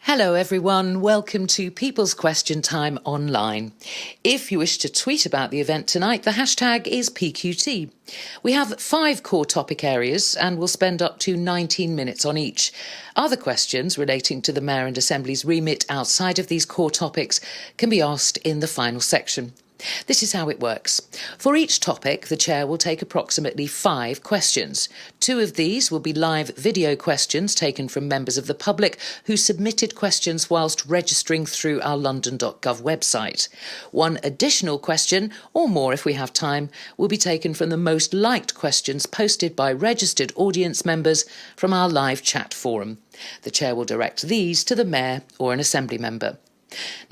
Hello everyone, welcome to People's Question Time Online. If you wish to tweet about the event tonight, the hashtag is PQT. We have 5 core topic areas and we'll spend up to 19 minutes on each. Other questions relating to the Mayor and Assembly's remit outside of these core topics can be asked in the final section. This is how it works. For each topic, the Chair will take approximately 5 questions. 2 of these will be live video questions taken from members of the public who submitted questions whilst registering through our london.gov website. 1 additional question, or more if we have time, will be taken from the most liked questions posted by registered audience members from our live chat forum. The Chair will direct these to the Mayor or an Assembly member.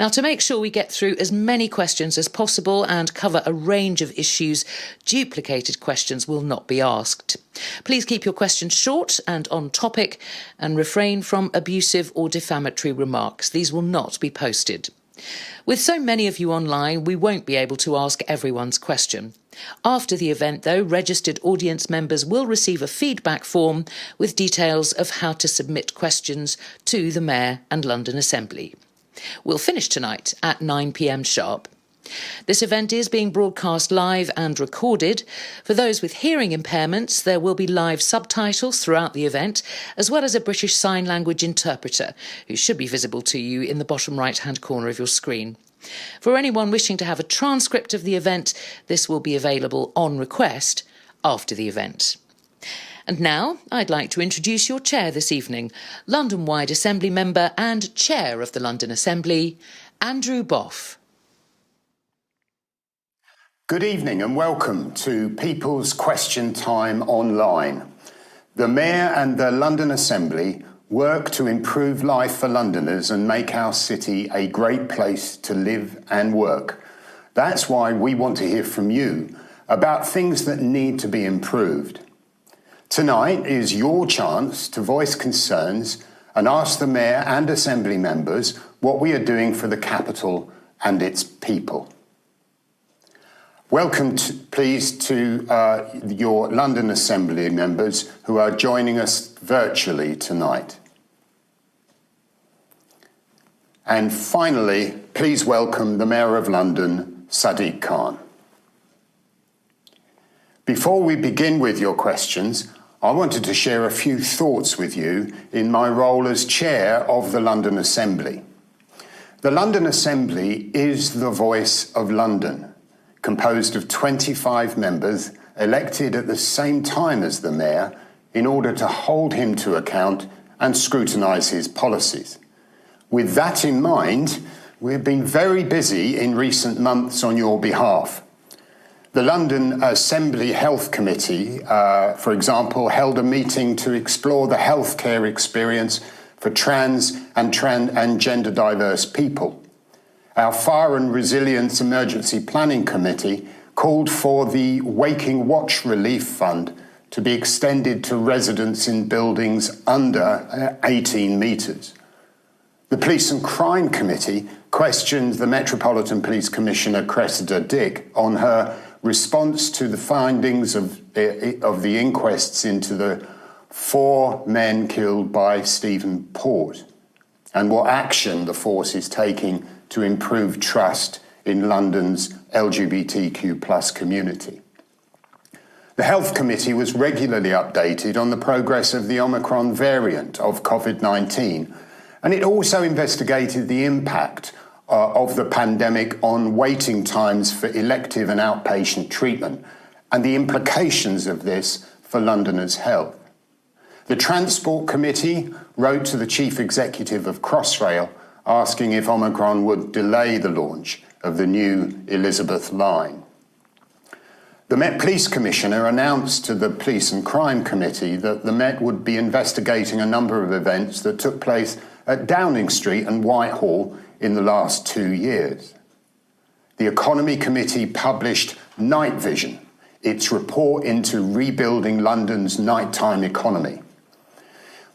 Now, to make sure we get through as many questions as possible and cover a range of issues, duplicated questions will not be asked. Please keep your questions short and on topic and refrain from abusive or defamatory remarks. These will not be posted. With so many of you online, we won't be able to ask everyone's question. After the event, though, registered audience members will receive a feedback form with details of how to submit questions to the Mayor and London Assembly. We'll finish tonight at 9 p.m. sharp. This event is being broadcast live and recorded. For those with hearing impairments, there will be live subtitles throughout the event, as well as a British Sign Language interpreter, who should be visible to you in the bottom right-hand corner of your screen. For anyone wishing to have a transcript of the event, this will be available on request after the event. And now, I'd like to introduce your chair this evening, London-wide Assembly member and Chair of the London Assembly, Andrew Boff. Good evening and welcome to People's Question Time Online. The Mayor and the London Assembly work to improve life for Londoners and make our city a great place to live and work. That's why we want to hear from you about things that need to be improved. Tonight is your chance to voice concerns and ask the Mayor and Assembly members what we are doing for the capital and its people. Welcome, please, to your London Assembly members who are joining us virtually tonight. And finally, please welcome the Mayor of London, Sadiq Khan. Before we begin with your questions, I wanted to share a few thoughts with you in my role as Chair of the London Assembly. The London Assembly is the voice of London, composed of 25 members elected at the same time as the Mayor in order to hold him to account and scrutinise his policies. With that in mind, we've been very busy in recent months on your behalf. The London Assembly Health Committee, for example, held a meeting to explore the healthcare experience for trans and gender diverse people. Our Fire and Resilience Emergency Planning Committee called for the Waking Watch Relief Fund to be extended to residents in buildings under 18 metres. The Police and Crime Committee questioned the Metropolitan Police Commissioner Cressida Dick on her response to the findings of the inquests into the 4 men killed by Stephen Port and what action the force is taking to improve trust in London's LGBTQ+ community. The Health Committee was regularly updated on the progress of the Omicron variant of COVID-19, and it also investigated the impact of the pandemic on waiting times for elective and outpatient treatment and the implications of this for Londoners' health. The Transport Committee wrote to the Chief Executive of Crossrail asking if Omicron would delay the launch of the new Elizabeth line. The Met Police Commissioner announced to the Police and Crime Committee that the Met would be investigating a number of events that took place at Downing Street and Whitehall in the last 2 years. The Economy Committee published Night Vision, its report into rebuilding London's nighttime economy.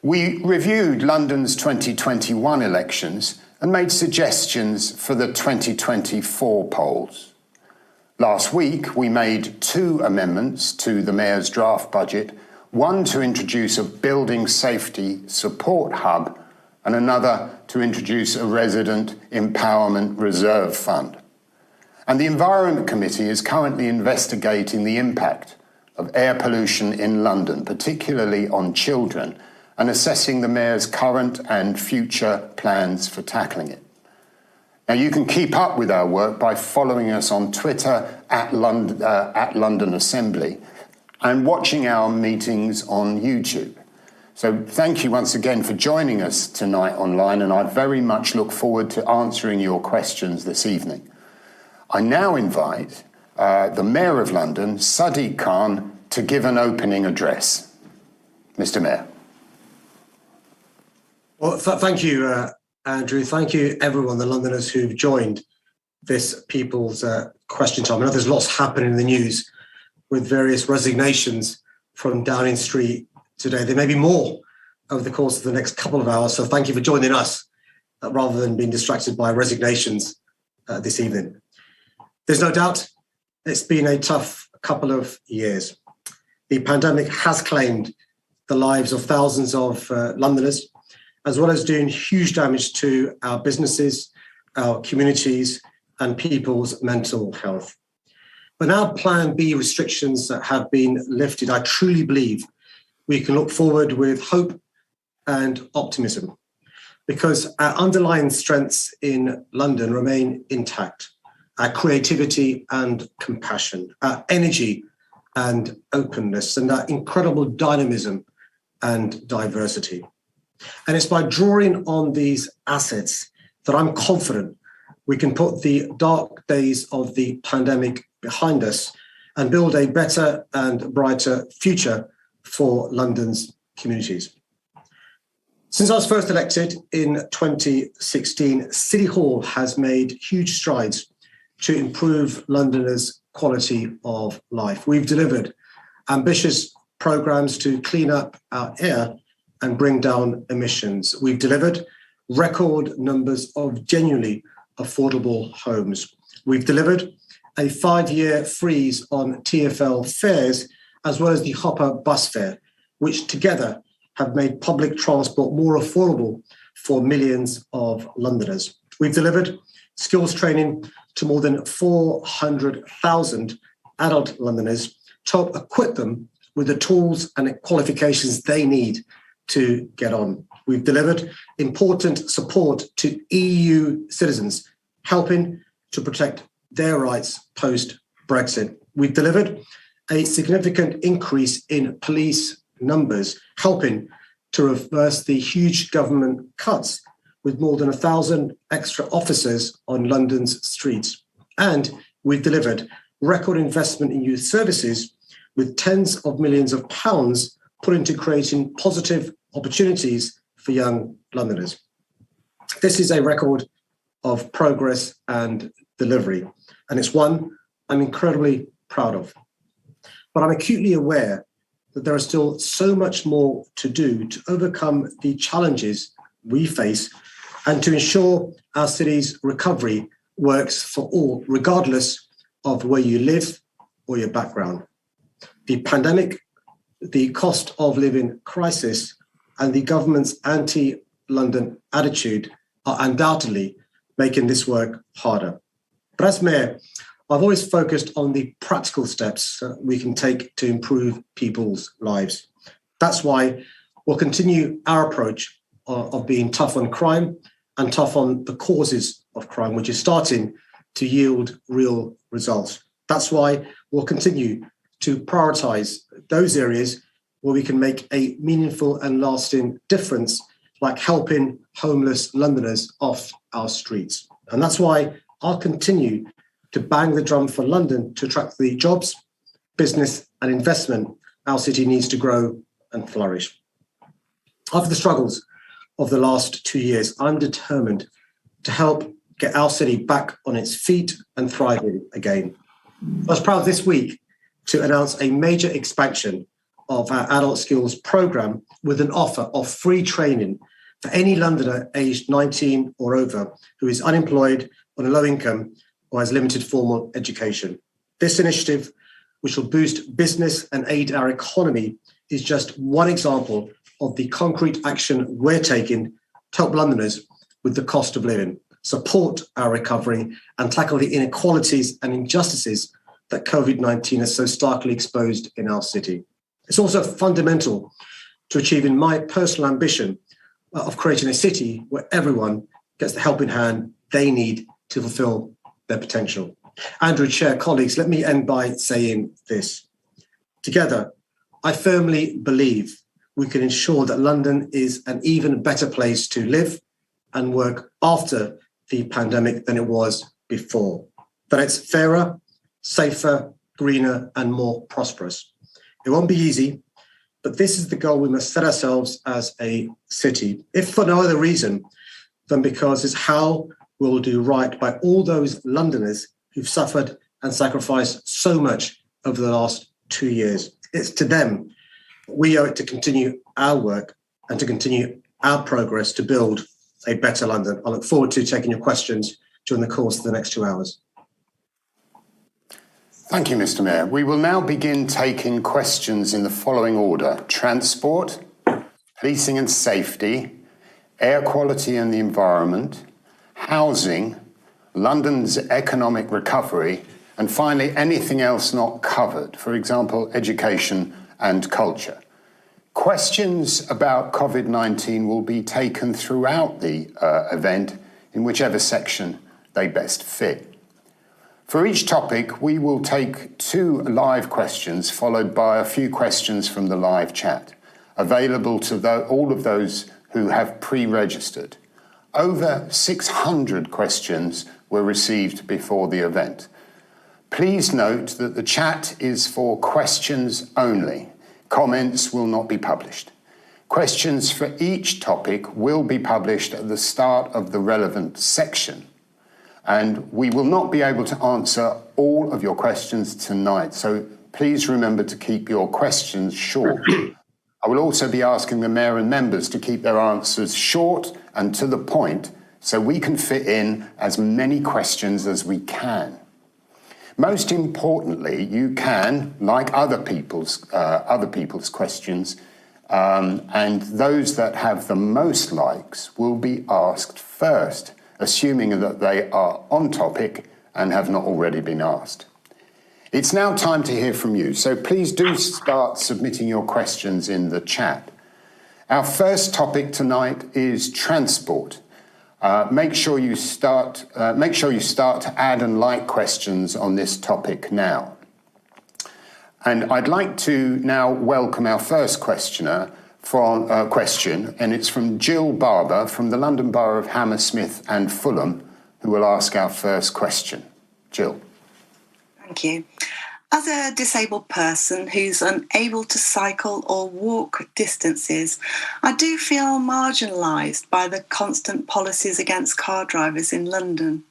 We reviewed London's 2021 elections and made suggestions for the 2024 polls. Last week, we made 2 amendments to the Mayor's draft budget, one to introduce a building safety support hub and another to introduce a resident empowerment reserve fund. And the Environment Committee is currently investigating the impact of air pollution in London, particularly on children, and assessing the Mayor's current and future plans for tackling it. Now, you can keep up with our work by following us on Twitter at London Assembly and watching our meetings on YouTube. So thank you once again for joining us tonight online, and I very much look forward to answering your questions this evening. I now invite the Mayor of London, Sadiq Khan, to give an opening address. Mr. Mayor. Well, thank you, Andrew. Thank you, everyone, the Londoners who've joined this People's Question Time. I know there's lots happening in the news with various resignations from Downing Street today. There may be more over the course of the next couple of hours, so thank you for joining us rather than being distracted by resignations this evening. There's no doubt it's been a tough couple of years. The pandemic has claimed the lives of thousands of Londoners, as well as doing huge damage to our businesses, our communities, and people's mental health. But now Plan B restrictions that have been lifted, I truly believe we can look forward with hope and optimism, because our underlying strengths in London remain intact. Our creativity and compassion, our energy and openness, and our incredible dynamism and diversity. And it's by drawing on these assets that I'm confident we can put the dark days of the pandemic behind us and build a better and brighter future for London's communities. Since I was first elected in 2016, City Hall has made huge strides to improve Londoners' quality of life. We've delivered ambitious programs to clean up our air and bring down emissions. We've delivered record numbers of genuinely affordable homes. We've delivered a 5-year freeze on TfL fares, as well as the Hopper bus fare, which together have made public transport more affordable for millions of Londoners. We've delivered skills training to more than 400,000 adult Londoners to help equip them with the tools and qualifications they need to get on. We've delivered important support to EU citizens, helping to protect their rights post-Brexit. We've delivered a significant increase in police numbers, helping to reverse the huge government cuts with more than 1,000 extra officers on London's streets. And we've delivered record investment in youth services with tens of millions of pounds put into creating positive opportunities for young Londoners. This is a record of progress and delivery, and it's one I'm incredibly proud of. But I'm acutely aware that there is still so much more to do to overcome the challenges we face and to ensure our city's recovery works for all, regardless of where you live or your background. The pandemic, the cost of living crisis, and the government's anti-London attitude are undoubtedly making this work harder. But as Mayor, I've always focused on the practical steps we can take to improve people's lives. That's why we'll continue our approach of being tough on crime and tough on the causes of crime, which is starting to yield real results. That's why we'll continue to prioritise those areas where we can make a meaningful and lasting difference, like helping homeless Londoners off our streets. And that's why I'll continue to bang the drum for London to attract the jobs, business and investment our city needs to grow and flourish. After the struggles of the last 2 years, I'm determined to help get our city back on its feet and thriving again. I was proud this week to announce a major expansion of our adult skills programme with an offer of free training for any Londoner aged 19 or over who is unemployed, on a low income, or has limited formal education. This initiative, which will boost business and aid our economy, is just one example of the concrete action we're taking to help Londoners with the cost of living, support our recovery, and tackle the inequalities and injustices that COVID-19 has so starkly exposed in our city. It's also fundamental to achieving my personal ambition of creating a city where everyone gets the helping hand they need to fulfil their potential. Andrew, Chair, colleagues, let me end by saying this. Together, I firmly believe we can ensure that London is an even better place to live and work after the pandemic than it was before. That it's fairer, safer, greener, and more prosperous. It won't be easy, but this is the goal we must set ourselves as a city, if for no other reason than because it's how we'll do right by all those Londoners who've suffered and sacrificed so much over the last 2 years. It's to them we owe it to continue our work and to continue our progress to build a better London. I look forward to taking your questions during the course of the next 2 hours. Thank you, Mr. Mayor. We will now begin taking questions in the following order: transport, policing and safety, air quality and the environment, housing, London's economic recovery, and finally anything else not covered, for example, education and culture. Questions about COVID-19 will be taken throughout the event in whichever section they best fit. For each topic, we will take 2 live questions followed by a few questions from the live chat, available to all of those who have pre-registered. Over 600 questions were received before the event. Please note that the chat is for questions only. Comments will not be published. Questions for each topic will be published at the start of the relevant section. And we will not be able to answer all of your questions tonight, so please remember to keep your questions short. I will also be asking the Mayor and members to keep their answers short and to the point so we can fit in as many questions as we can. Most importantly, you can, like other people's questions, and those that have the most likes will be asked first, assuming that they are on topic and have not already been asked. It's now time to hear from you, so please do start submitting your questions in the chat. Our first topic tonight is transport. Make sure you start to add and like questions on this topic now. And I'd like to now welcome our first questioner from and it's from Jill Barber from the London Borough of Hammersmith and Fulham, who will ask our first question. Jill. Thank you. As a disabled person who's unable to cycle or walk distances, I do feel marginalised by the constant policies against car drivers in London.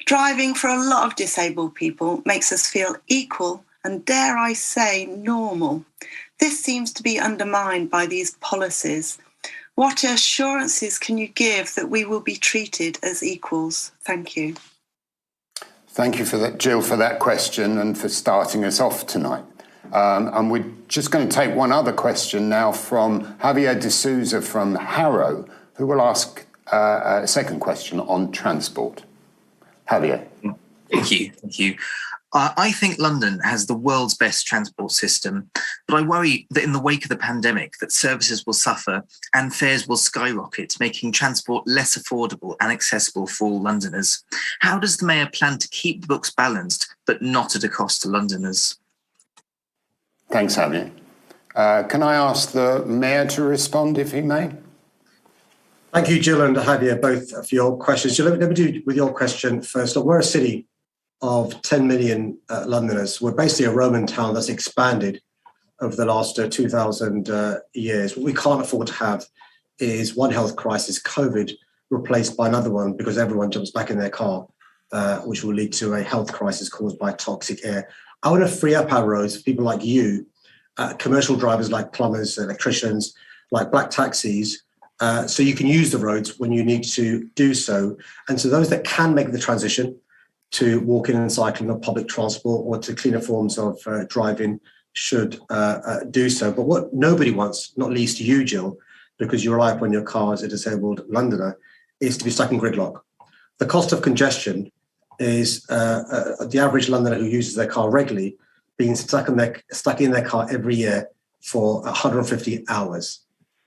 Driving for a lot of disabled people makes us feel equal and, dare I say, normal. This seems to be undermined by these policies. What assurances can you give that we will be treated as equals? Thank you. Thank you for that, Jill, for that question and for starting us off tonight. And we're just going to take one other question now from Javier de Souza from Harrow, who will ask a second question on transport. Javier. Thank you. I think London has the world's best transport system, but I worry that in the wake of the pandemic, that services will suffer and fares will skyrocket, making transport less affordable and accessible for all Londoners. How does the Mayor plan to keep the books balanced, but not at a cost to Londoners? Thanks, Javier. Can I ask the Mayor to respond, if he may? Thank you, Jill and Javier, both for your questions. Jill, let me do with your question first. Look, we're a city of 10 million Londoners. We're basically a Roman town that's expanded over the last 2,000 years. What we can't afford to have is one health crisis, COVID, replaced by another one because everyone jumps back in their car, which will lead to a health crisis caused by toxic air. I want to free up our roads for people like you, commercial drivers like plumbers, electricians, like black taxis, so you can use the roads when you need to do so. And so those that can make the transition to walking and cycling or public transport or to cleaner forms of driving should do so. But what nobody wants, not least you, Jill, because you rely upon your car as a disabled Londoner, is to be stuck in gridlock. The cost of congestion is the average Londoner who uses their car regularly being stuck in their car every year for 150 hours.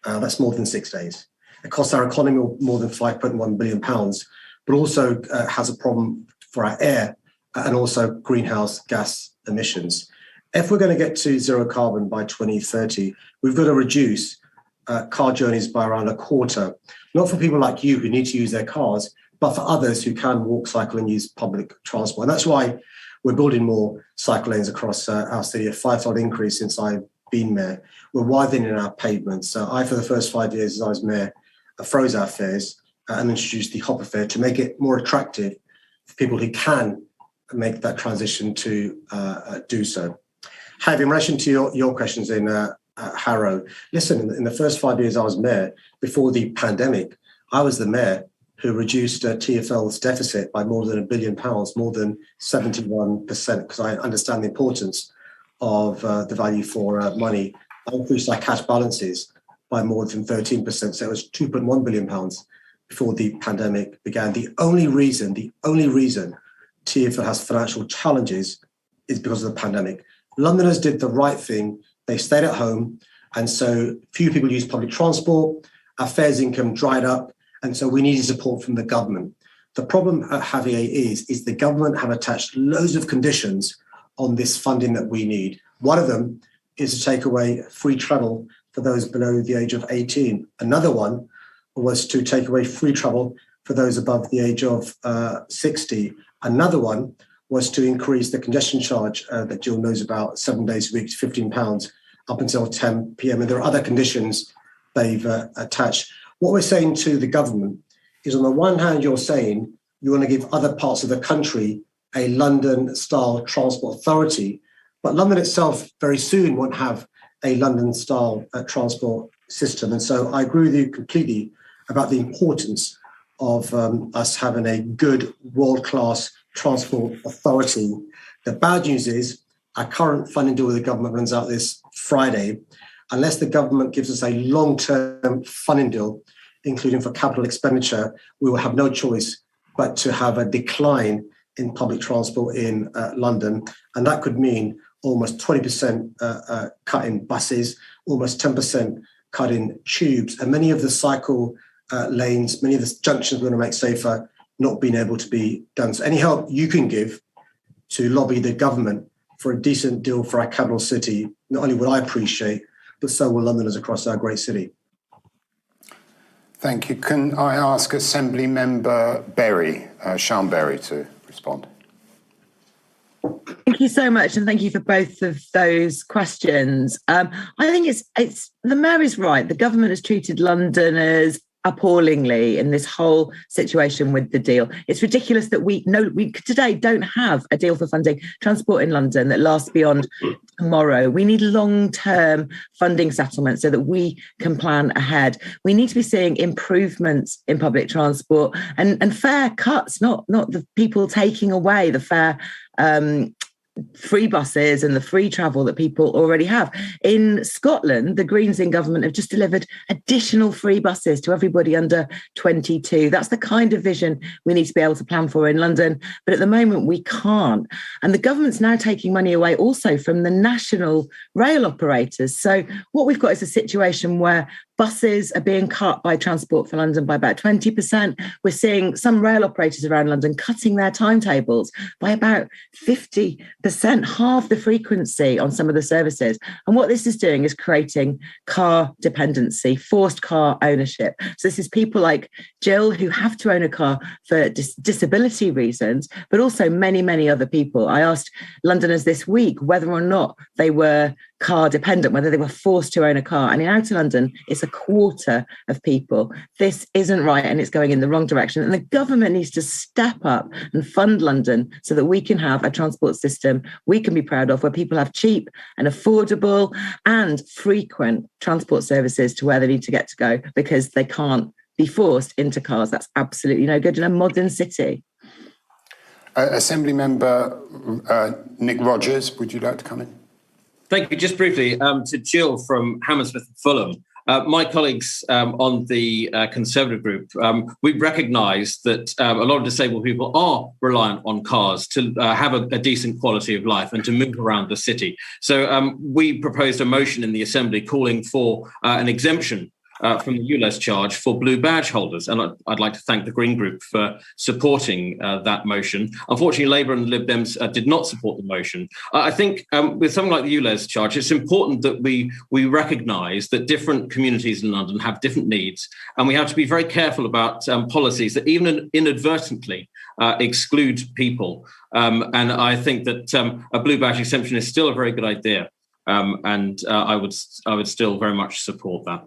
That's more than 6 days. It costs our economy more than £5.1 billion, but also has a problem for our air and also greenhouse gas emissions. If we're going to get to zero carbon by 2030, we've got to reduce car journeys by around a quarter, not for people like you who need to use their cars, but for others who can walk, cycle and use public transport. And that's why we're building more cycle lanes across our city, a five-fold increase since I've been mayor. We're widening our pavements. So I, for the first 5 years as I was mayor, froze our fares and introduced the hopper fare to make it more attractive for people who can make that transition to do so. Harry, in relation to your questions in Harrow, listen, in the first 5 years I was mayor, before the pandemic, I was the mayor who reduced TfL's deficit by more than £1 billion, more than 71%, because I understand the importance of the value for money. I increased our cash balances by more than 13%, so it was £2.1 billion before the pandemic began. The only reason TfL has financial challenges is because of the pandemic. Londoners did the right thing. They stayed at home, and so few people used public transport. Our fares income dried up, and so we needed support from the government. The problem at Javier is the government have attached loads of conditions on this funding that we need. One of them is to take away free travel for those below the age of 18. Another one was to take away free travel for those above the age of 60. Another one was to increase the congestion charge that Jill knows about 7 days a week to £15 up until 10 p.m. And there are other conditions they've attached. What we're saying to the government is, on the one hand, you're saying you want to give other parts of the country a London-style transport authority, but London itself very soon won't have a London-style transport system. And so I agree with you completely about the importance of us having a good, world-class transport authority. The bad news is our current funding deal with the government runs out this Friday. Unless the government gives us a long-term funding deal, including for capital expenditure, we will have no choice but to have a decline in public transport in London. And that could mean almost 20% cut in buses, almost 10% cut in tubes, and many of the cycle lanes, many of the junctions we're going to make safer, not being able to be done. So any help you can give to lobby the government for a decent deal for our capital city, not only would I appreciate, but so will Londoners across our great city. Thank you. Can I ask Assembly Member Berry, Sean Berry, to respond? Thank you so much, and thank you for both of those questions. I think it's the mayor is right. The government has treated Londoners appallingly in this whole situation with the deal. It's ridiculous that we today don't have a deal for funding transport in London that lasts beyond tomorrow. We need long-term funding settlements so that we can plan ahead. We need to be seeing improvements in public transport and fare cuts, not the people taking away the fare free buses and the free travel that people already have. In Scotland, the Greens in government have just delivered additional free buses to everybody under 22. That's the kind of vision we need to be able to plan for in London. But at the moment, we can't. And the government's now taking money away also from the national rail operators. So what we've got is a situation where buses are being cut by Transport for London by about 20%. We're seeing some rail operators around London cutting their timetables by about 50%, half the frequency on some of the services. And what this is doing is creating car dependency, forced car ownership. So this is people like Jill who have to own a car for disability reasons, but also many, many other people. I asked Londoners this week whether or not they were car dependent, whether they were forced to own a car. And in Outer London, it's a quarter of people. This isn't right, and it's going in the wrong direction. And the government needs to step up and fund London so that we can have a transport system we can be proud of, where people have cheap and affordable and frequent transport services to where they need to get to go, because they can't be forced into cars. That's absolutely no good in a modern city. Assembly Member Nick Rogers, would you like to come in? Thank you. Just briefly, to Jill from Hammersmith and Fulham. My colleagues on the Conservative group, we recognise that a lot of disabled people are reliant on cars to have a decent quality of life and to move around the city. So we proposed a motion in the Assembly calling for an exemption from the ULEZ charge for blue badge holders. And I'd like to thank the Green Group for supporting that motion. Unfortunately, Labour and Lib Dems did not support the motion. I think with something like the ULEZ charge, it's important that we recognise that different communities in London have different needs, and we have to be very careful about policies that even inadvertently exclude people. And I think that a blue badge exemption is still a very good idea, and I would still very much support that.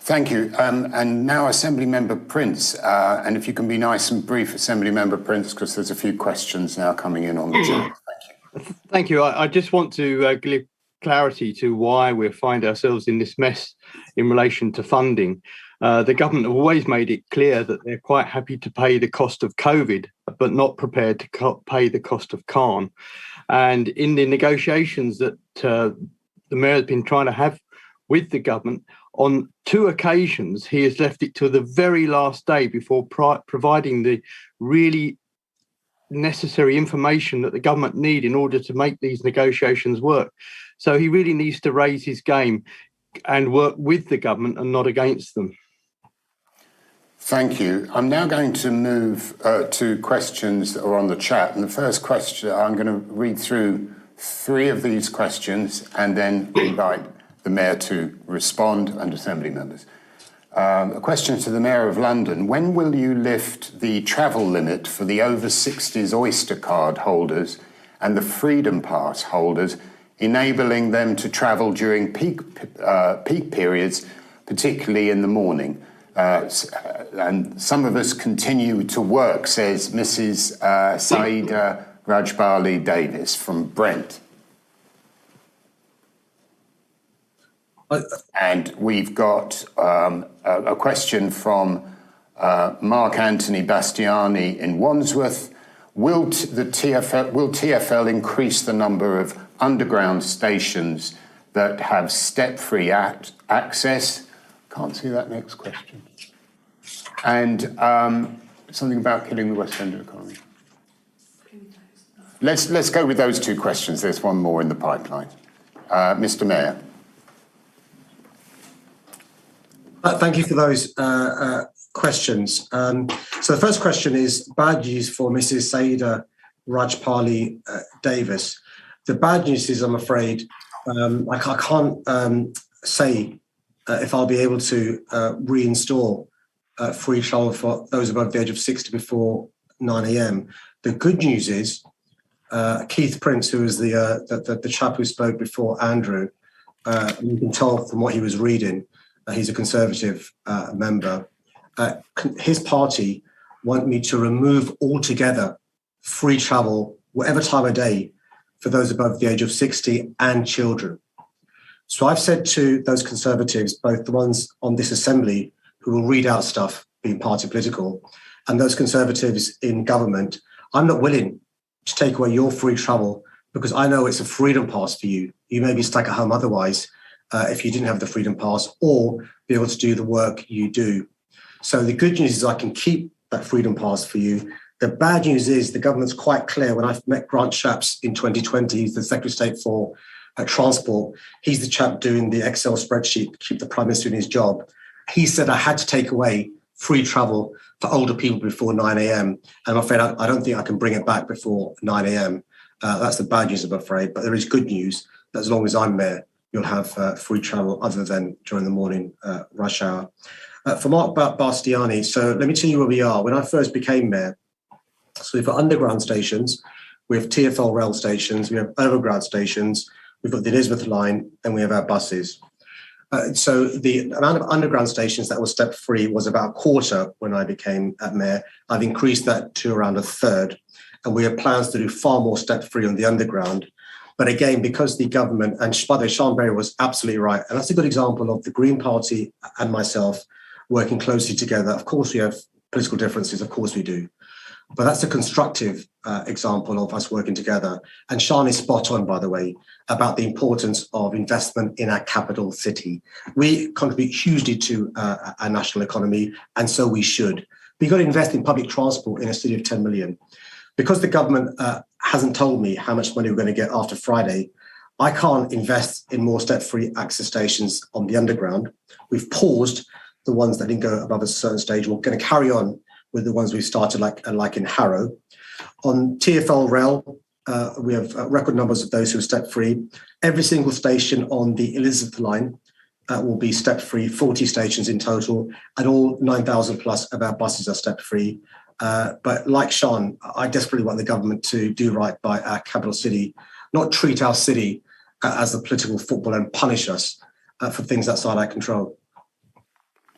Thank you. And now Assembly Member Prince. And if you can be nice and brief, Assembly Member Prince, because there's a few questions now coming in on the chat. Thank you. Thank you. I just want to give clarity to why we find ourselves in this mess in relation to funding. The government have always made it clear that they're quite happy to pay the cost of COVID, but not prepared to pay the cost of Khan. And in the negotiations that the Mayor has been trying to have with the government, on 2 occasions, he has left it to the very last day before providing the really necessary information that the government need in order to make these negotiations work. So he really needs to raise his game and work with the government and not against them. Thank you. I'm now going to move to questions that are on the chat. And the first question, I'm going to read through 3 of these questions and then invite the Mayor to respond and Assembly members. A question to the Mayor of London. When will you lift the travel limit for the over 60s Oyster card holders and the Freedom Pass holders, enabling them to travel during peak periods, particularly in the morning? And some of us continue to work, says Mrs. Saida Rajbali Davis from Brent. And we've got a question from Mark Anthony Bastiani in Wandsworth. Will TfL increase the number of underground stations that have step-free access? Can't see that next question. And something about killing the West End economy. Let's go with those 2 questions. There's one more in the pipeline. Mr. Mayor. Thank you for those questions. So the first question is bad news for Mrs. Saida Rajpali Davis. The bad news is, I'm afraid, I can't say if I'll be able to reinstall free travel for those above the age of 60 before 9 a.m. The good news is Keith Prince, who was the chap who spoke before Andrew, you can tell from what he was reading, he's a Conservative member. His party want me to remove altogether free travel, whatever time of day, for those above the age of 60 and children. So I've said to those Conservatives, both the ones on this Assembly who will read out stuff, being party political, and those Conservatives in government, I'm not willing to take away your free travel because I know it's a freedom pass for you. You may be stuck at home otherwise, if you didn't have the Freedom Pass or be able to do the work you do. So the good news is I can keep that Freedom Pass for you. The bad news is the government's quite clear. When I've met Grant Shapps in 2020, he's the Secretary of State for Transport. He's the chap doing the Excel spreadsheet to keep the Prime Minister in his job. He said I had to take away free travel for older people before 9 a.m. And I'm afraid I don't think I can bring it back before 9 a.m. That's the bad news, I'm afraid. But there is good news that as long as I'm there, you'll have free travel other than during the morning rush hour. For Mark Bastiani, so let me tell you where we are. When I first became mayor, so we've got underground stations, we have TfL rail stations, we have overground stations, we've got the Elizabeth line, and we have our buses. So the amount of underground stations that were step-free was about a quarter when I became mayor. I've increased that to around a third, and we have plans to do far more step-free on the underground. But again, because the government, and by the way, Sean Berry was absolutely right, and that's a good example of the Green Party and myself working closely together. Of course, we have political differences, of course we do. But that's a constructive example of us working together. And Sian is spot on, by the way, about the importance of investment in our capital city. We contribute hugely to our national economy, and so we should. We've got to invest in public transport in a city of 10 million. Because the government hasn't told me how much money we're going to get after Friday, I can't invest in more step-free access stations on the underground. We've paused the ones that didn't go above a certain stage. We're going to carry on with the ones we started, like in Harrow. On TfL rail, we have record numbers of those who are step-free. Every single station on the Elizabeth line will be step-free, 40 stations in total, and all 9,000 plus of our buses are step-free. But like Sian, I desperately want the government to do right by our capital city, not treat our city as a political football and punish us for things outside our control.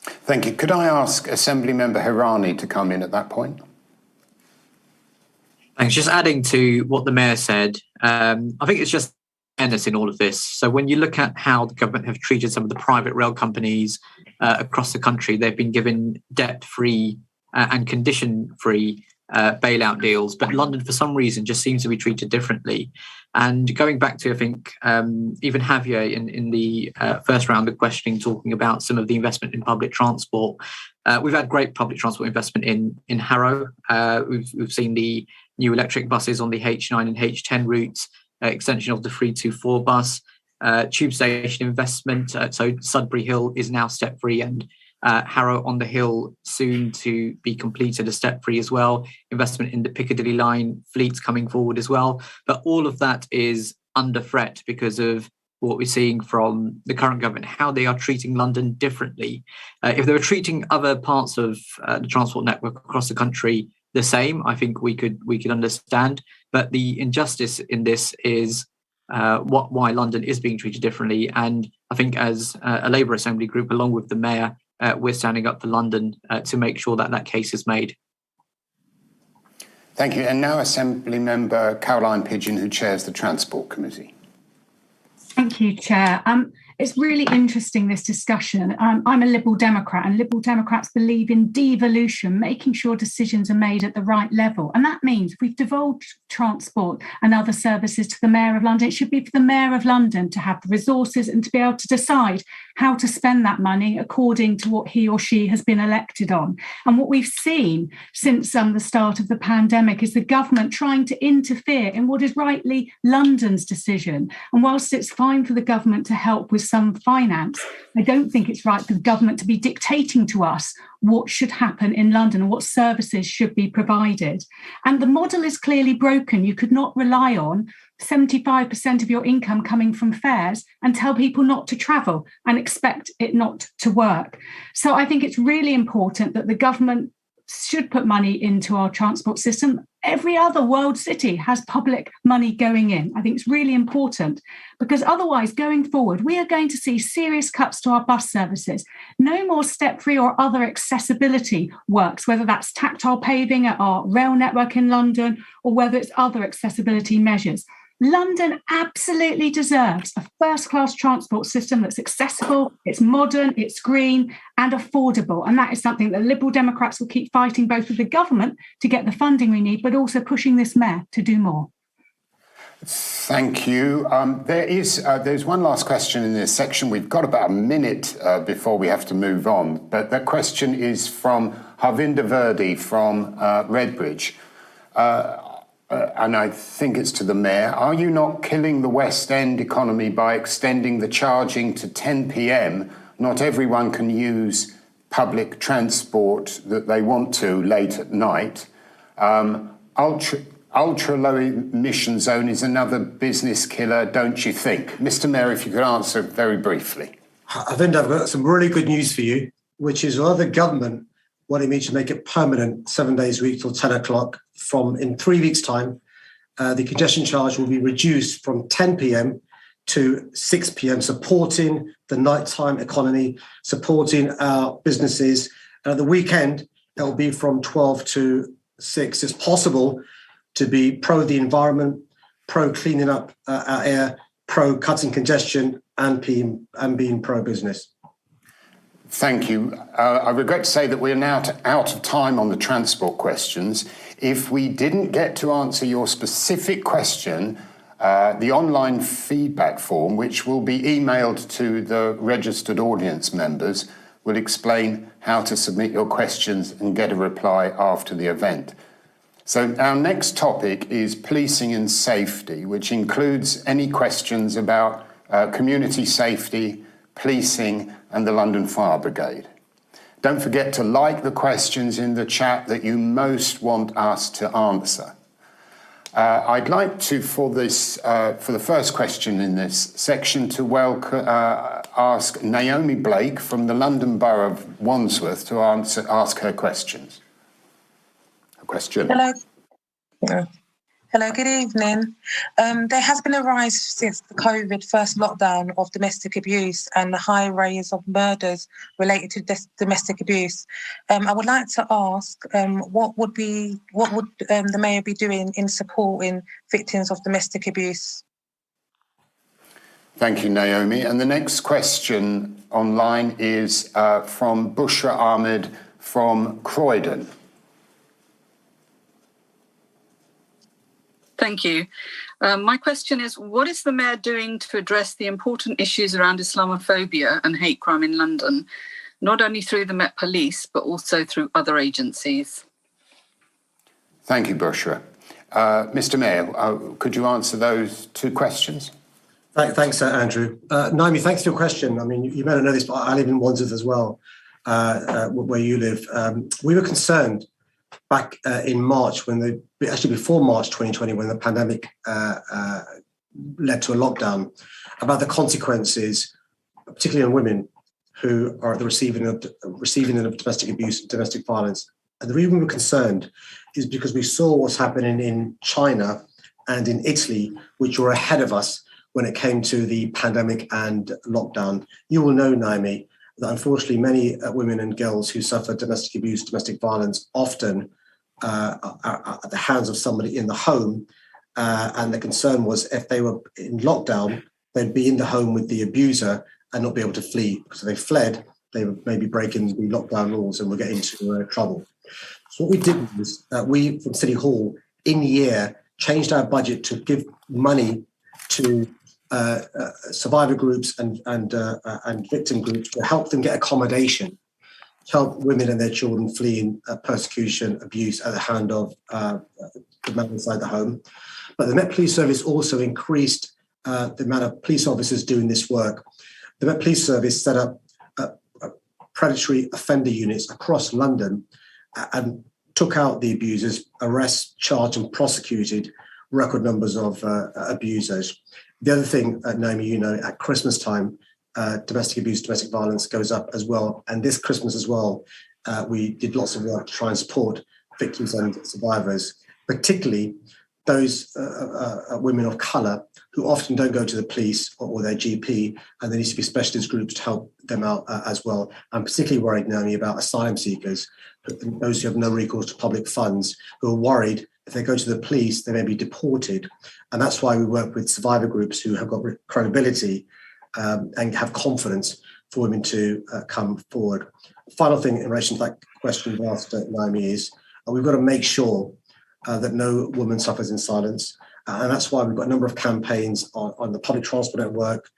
Thank you. Could I ask Assembly Member Hirani to come in at that point? Thanks. Just adding to what the Mayor said, I think it's just fairness in all of this. So when you look at how the government have treated some of the private rail companies across the country, they've been given debt-free and condition-free bailout deals, but London, for some reason, just seems to be treated differently. And going back to, I think, even Javier in the first round of questioning, talking about some of the investment in public transport, we've had great public transport investment in Harrow. We've seen the new electric buses on the H9 and H10 routes, extension of the 324 bus, tube station investment. So Sudbury Hill is now step-free, and Harrow on the Hill soon to be completed as step-free as well. Investment in the Piccadilly line, fleets coming forward as well. But all of that is under threat because of what we're seeing from the current government, how they are treating London differently. If they were treating other parts of the transport network across the country the same, I think we could understand. But the injustice in this is why London is being treated differently. And I think as a Labour Assembly group, along with the Mayor, we're standing up for London to make sure that that case is made. Thank you. And now Assembly Member Caroline Pidgeon, who chairs the Transport Committee. Thank you, Chair. It's really interesting, this discussion. I'm a Liberal Democrat, and Liberal Democrats believe in devolution, making sure decisions are made at the right level. And that means if we've devolved transport and other services to the Mayor of London, it should be for the Mayor of London to have the resources and to be able to decide how to spend that money according to what he or she has been elected on. And what we've seen since the start of the pandemic is the government trying to interfere in what is rightly London's decision. And whilst it's fine for the government to help with some finance, I don't think it's right for the government to be dictating to us what should happen in London and what services should be provided. And the model is clearly broken. You could not rely on 75% of your income coming from fares and tell people not to travel and expect it not to work. So I think it's really important that the government should put money into our transport system. Every other world city has public money going in. I think it's really important because otherwise, going forward, we are going to see serious cuts to our bus services. No more step-free or other accessibility works, whether that's tactile paving at our rail network in London or whether it's other accessibility measures. London absolutely deserves a first-class transport system that's accessible, it's modern, it's green and affordable. And that is something that Liberal Democrats will keep fighting both with the government to get the funding we need, but also pushing this Mayor to do more. Thank you. There's one last question in this section. We've got about a minute before we have to move on. But that question is from Harvinder Verdi from Redbridge. And I think it's to the Mayor. Are you not killing the West End economy by extending the charging to 10 p.m? Not everyone can use public transport that they want to late at night. Ultra low emission zone is another business killer, don't you think? Mr. Mayor, if you could answer very briefly. I think I've got some really good news for you, which is rather the government wanting me to make it permanent 7 days a week till 10 o'clock. From in 3 weeks' time, the congestion charge will be reduced from 10 p.m. to 6 p.m, supporting the nighttime economy, supporting our businesses. And at the weekend, it will be from 12 to 6. It's possible to be pro the environment, pro cleaning up our air, pro cutting congestion, and being pro business. Thank you. I regret to say that we're now out of time on the transport questions. If we didn't get to answer your specific question, the online feedback form, which will be emailed to the registered audience members, will explain how to submit your questions and get a reply after the event. So our next topic is policing and safety, which includes any questions about community safety, policing and the London Fire Brigade. Don't forget to like the questions in the chat that you most want us to answer. I'd like to, for the first question in this section, to ask Naomi Blake from the London Borough of Wandsworth to ask her questions. Hello, good evening. There has been a rise since the COVID first lockdown of domestic abuse and the high rates of murders related to domestic abuse. I would like to ask what would the Mayor be doing in supporting victims of domestic abuse? Thank you, Naomi. And the next question online is from Bushra Ahmed from Croydon. Thank you. My question is, what is the Mayor doing to address the important issues around Islamophobia and hate crime in London, not only through the Met Police, but also through other agencies? Thank you, Bushra. Mr. Mayor, could you answer those two questions? Thanks, Andrew. Naomi, thanks for your question. I mean, you may not know this, but I live in Wandsworth as well, where you live. We were concerned back in March, before March 2020, when the pandemic led to a lockdown, about the consequences, particularly on women who are at the receiving of domestic abuse and domestic violence. And the reason we were concerned is because we saw what's happening in China and in Italy, which were ahead of us when it came to the pandemic and lockdown. You will know, Naomi, that unfortunately many women and girls who suffer domestic abuse, domestic violence, often are at the hands of somebody in the home. And the concern was if they were in lockdown, they'd be in the home with the abuser and not be able to flee. So they fled, they would maybe break in the lockdown rules and would get into trouble. So what we did was we from City Hall in year changed our budget to give money to survivor groups and victim groups to help them get accommodation, to help women and their children fleeing persecution, abuse at the hand of the man inside the home. But the Met Police Service also increased the amount of police officers doing this work. The Met Police Service set up predatory offender units across London and took out the abusers, arrested, charged and prosecuted record numbers of abusers. The other thing, Naomi, you know, at Christmas time, domestic abuse, domestic violence goes up as well. And this Christmas as well, we did lots of work to try and support victims and survivors, particularly those women of colour who often don't go to the police or their GP, and there needs to be specialist groups to help them out as well. I'm particularly worried, Naomi, about asylum seekers, those who have no recourse to public funds, who are worried if they go to the police, they may be deported. And that's why we work with survivor groups who have got credibility and have confidence for women to come forward. Final thing in relation to that question you asked, Naomi, is we've got to make sure that no woman suffers in silence. And that's why we've got a number of campaigns on the public transport network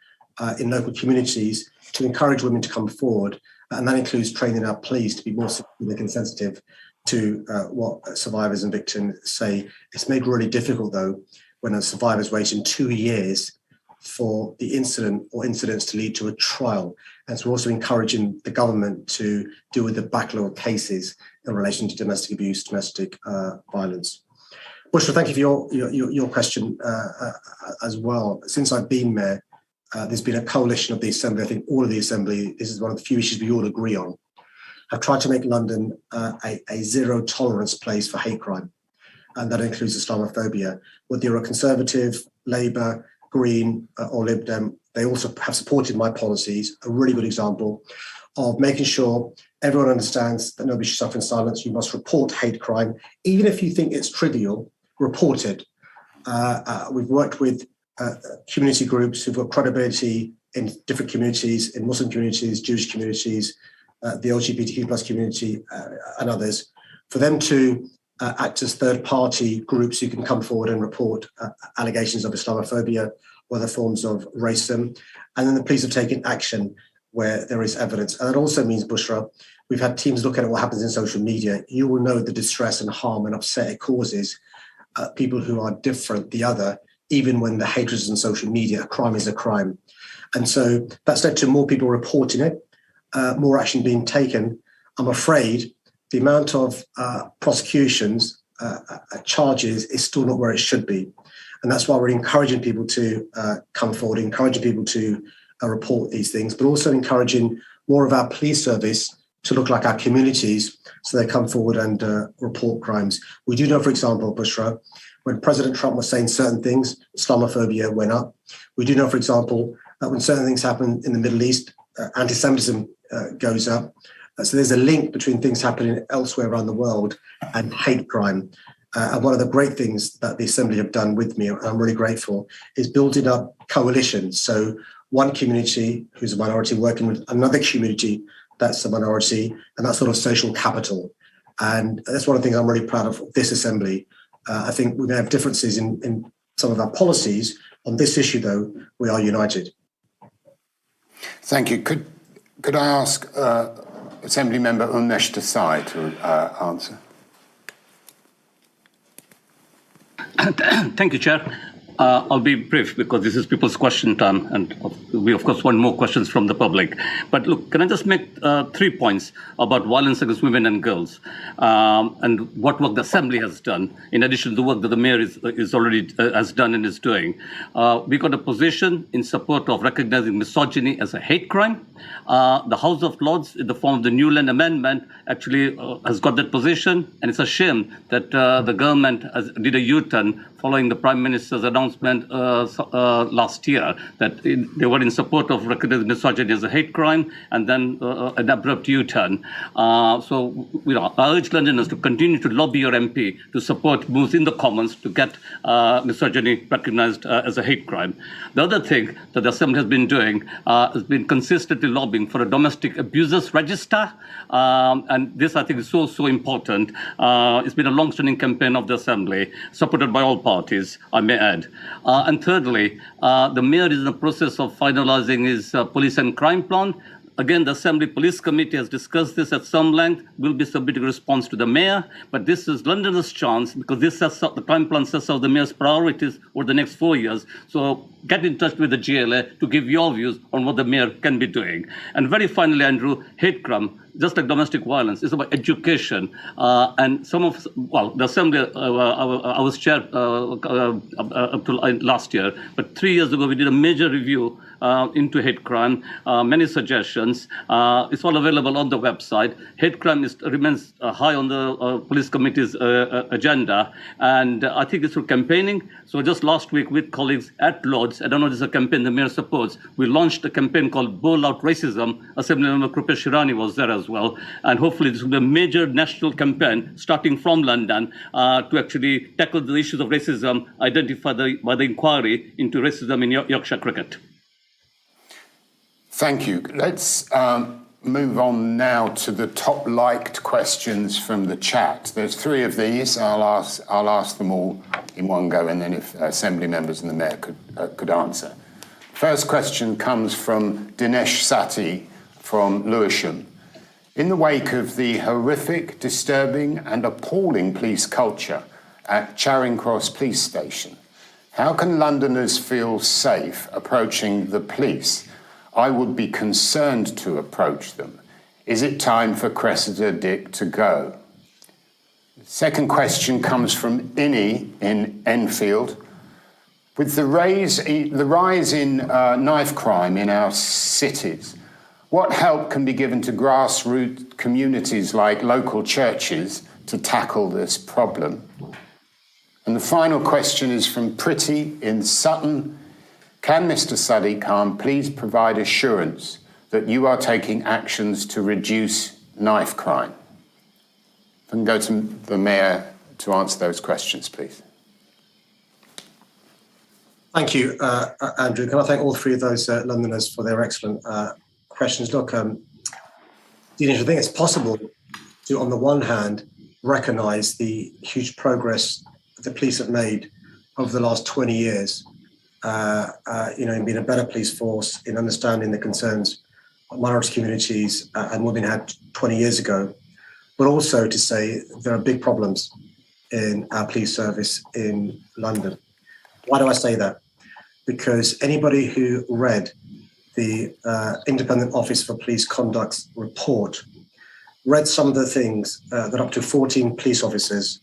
in local communities to encourage women to come forward. And that includes training our police to be more sympathetic and sensitive to what survivors and victims say. It's made really difficult, though, when a survivor's waiting 2 years for the incident or incidents to lead to a trial. And so we're also encouraging the government to deal with the backlog of cases in relation to domestic abuse, domestic violence. Bushra, thank you for your question as well. Since I've been Mayor, there's been a coalition of the Assembly. I think all of the Assembly, this is one of the few issues we all agree on, have tried to make London a zero tolerance place for hate crime. And that includes Islamophobia. Whether you're a Conservative, Labour, Green or Lib Dem, they also have supported my policies. A really good example of making sure everyone understands that nobody should suffer in silence. You must report hate crime. Even if you think it's trivial, report it. We've worked with community groups who've got credibility in different communities, in Muslim communities, Jewish communities, the LGBTQ plus community and others, for them to act as third-party groups who can come forward and report allegations of Islamophobia or other forms of racism. And then the police have taken action where there is evidence. And that also means, Bushra, we've had teams look at what happens in social media. You will know the distress and harm and upset it causes people who are different, the other, even when the hatred is on social media. A crime is a crime. And so that's led to more people reporting it, more action being taken. I'm afraid the amount of prosecutions, charges is still not where it should be. And that's why we're encouraging people to come forward, encouraging people to report these things, but also encouraging more of our police service to look like our communities so they come forward and report crimes. We do know, for example, Bushra, when President Trump was saying certain things, Islamophobia went up. We do know, for example, that when certain things happen in the Middle East, anti-Semitism goes up. So there's a link between things happening elsewhere around the world and hate crime. And one of the great things that the Assembly have done with me, and I'm really grateful, is building up coalitions. So one community who's a minority working with another community that's a minority, and that sort of social capital. And that's one of the things I'm really proud of this Assembly. I think we may have differences in some of our policies. On this issue, though, we are united. Thank you. Could I ask Assembly Member Umesh Desai to answer? Thank you, Chair. I'll be brief because this is people's question time, and we, of course, want more questions from the public. But look, can I just make 3 points about violence against women and girls and what work the Assembly has done, in addition to the work that the Mayor is already has done and is doing. We got a position in support of recognizing misogyny as a hate crime. The House of Lords, in the form of the Newland Amendment, actually has got that position, and it's a shame that the government did a U-turn following the Prime Minister's announcement last year that they were in support of recognizing misogyny as a hate crime, and then an abrupt U-turn. So, I urge Londoners to continue to lobby your MP to support moves in the Commons to get misogyny recognized as a hate crime. The other thing that the Assembly has been doing has been consistently lobbying for a domestic abusers register, and this I think is so important. It's been a long-standing campaign of the Assembly, supported by all parties, I may add. And thirdly, the Mayor is in the process of finalizing his police and crime plan. Again, the Assembly Police Committee has discussed this at some length. We'll be submitting a response to the Mayor, but this is Londoners' chance because this sets up, the crime plan sets out the Mayor's priorities over the next 4 years. So get in touch with the GLA to give your views on what the Mayor can be doing. And very finally, Andrew, hate crime, just like domestic violence, is about education. And some of, the Assembly, I was chair up to last year, but 3 years ago, we did a major review into hate crime, many suggestions. It's all available on the website. Hate crime remains high on the police committee's agenda, and I think it's through campaigning. So just last week with colleagues at Lords, I don't know if this is a campaign the Mayor supports, we launched a campaign called Bowl Out Racism. Assemblymember Krupesh Shirani was there as well, and hopefully this will be a major national campaign starting from London to actually tackle the issues of racism identified by the inquiry into racism in Yorkshire cricket. Thank you. Let's move on now to the top liked questions from the chat. There's 3 of these. I'll ask them all in one go, and then if Assembly members and the Mayor could answer. First question comes from Dinesh Sati from Lewisham. In the wake of the horrific, disturbing and appalling police culture at Charing Cross Police Station, how can Londoners feel safe approaching the police? I would be concerned to approach them. Is it time for Cressida Dick to go? Second question comes from Innie in Enfield. With the rise in knife crime in our cities, what help can be given to grassroots communities like local churches to tackle this problem? And the final question is from Pretty in Sutton. Can Mr. Sadiq Khan please provide assurance that you are taking actions to reduce knife crime? If I can go to the Mayor to answer those questions, please. Thank you, Andrew. Can I thank all 3 of those Londoners for their excellent questions? Look, I think it's possible to, on the one hand, recognise the huge progress the police have made over the last 20 years, in being a better police force, in understanding the concerns of minority communities and women had 20 years ago, but also to say there are big problems in our police service in London. Why do I say that? Because anybody who read the Independent Office for Police Conduct's report read some of the things that up to 14 police officers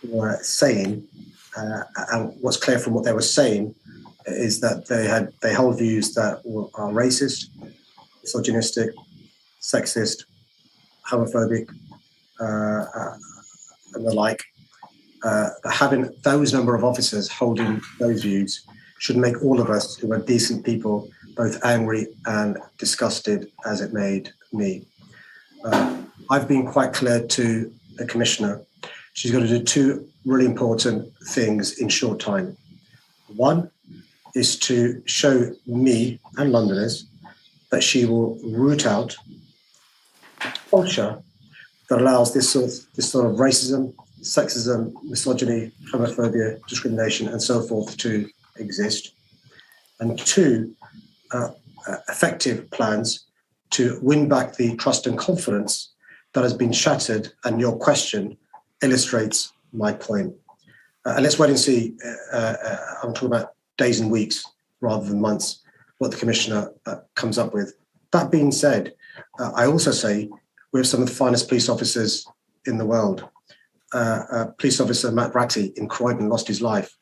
were saying, and what's clear from what they were saying is that they hold views that are racist, misogynistic, sexist, homophobic, and the like. Having those number of officers holding those views should make all of us who are decent people both angry and disgusted, as it made me. I've been quite clear to the Commissioner. She's going to do two really important things in short time. One is to show me and Londoners that she will root out culture that allows this sort of racism, sexism, misogyny, homophobia, discrimination, and so forth to exist. And two, effective plans to win back the trust and confidence that has been shattered, and your question illustrates my point. And let's wait and see, I'm talking about days and weeks rather than months, what the Commissioner comes up with. That being said, I also say we have some of the finest police officers in the world. Police officer Matt Ratty in Croydon lost his life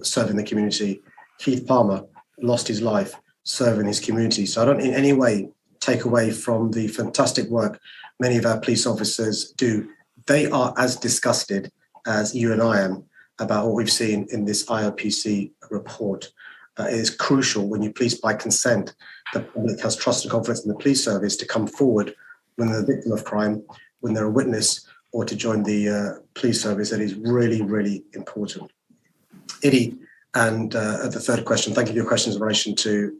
serving the community. Keith Palmer lost his life serving his community. So I don't in any way take away from the fantastic work many of our police officers do. They are as disgusted as you and I am about what we've seen in this IOPC report. It is crucial when you police by consent, the public has trust and confidence in the police service to come forward when they're a victim of crime, when they're a witness, or to join the police service. That is really, really important. Idi, and the third question, thank you for your questions in relation to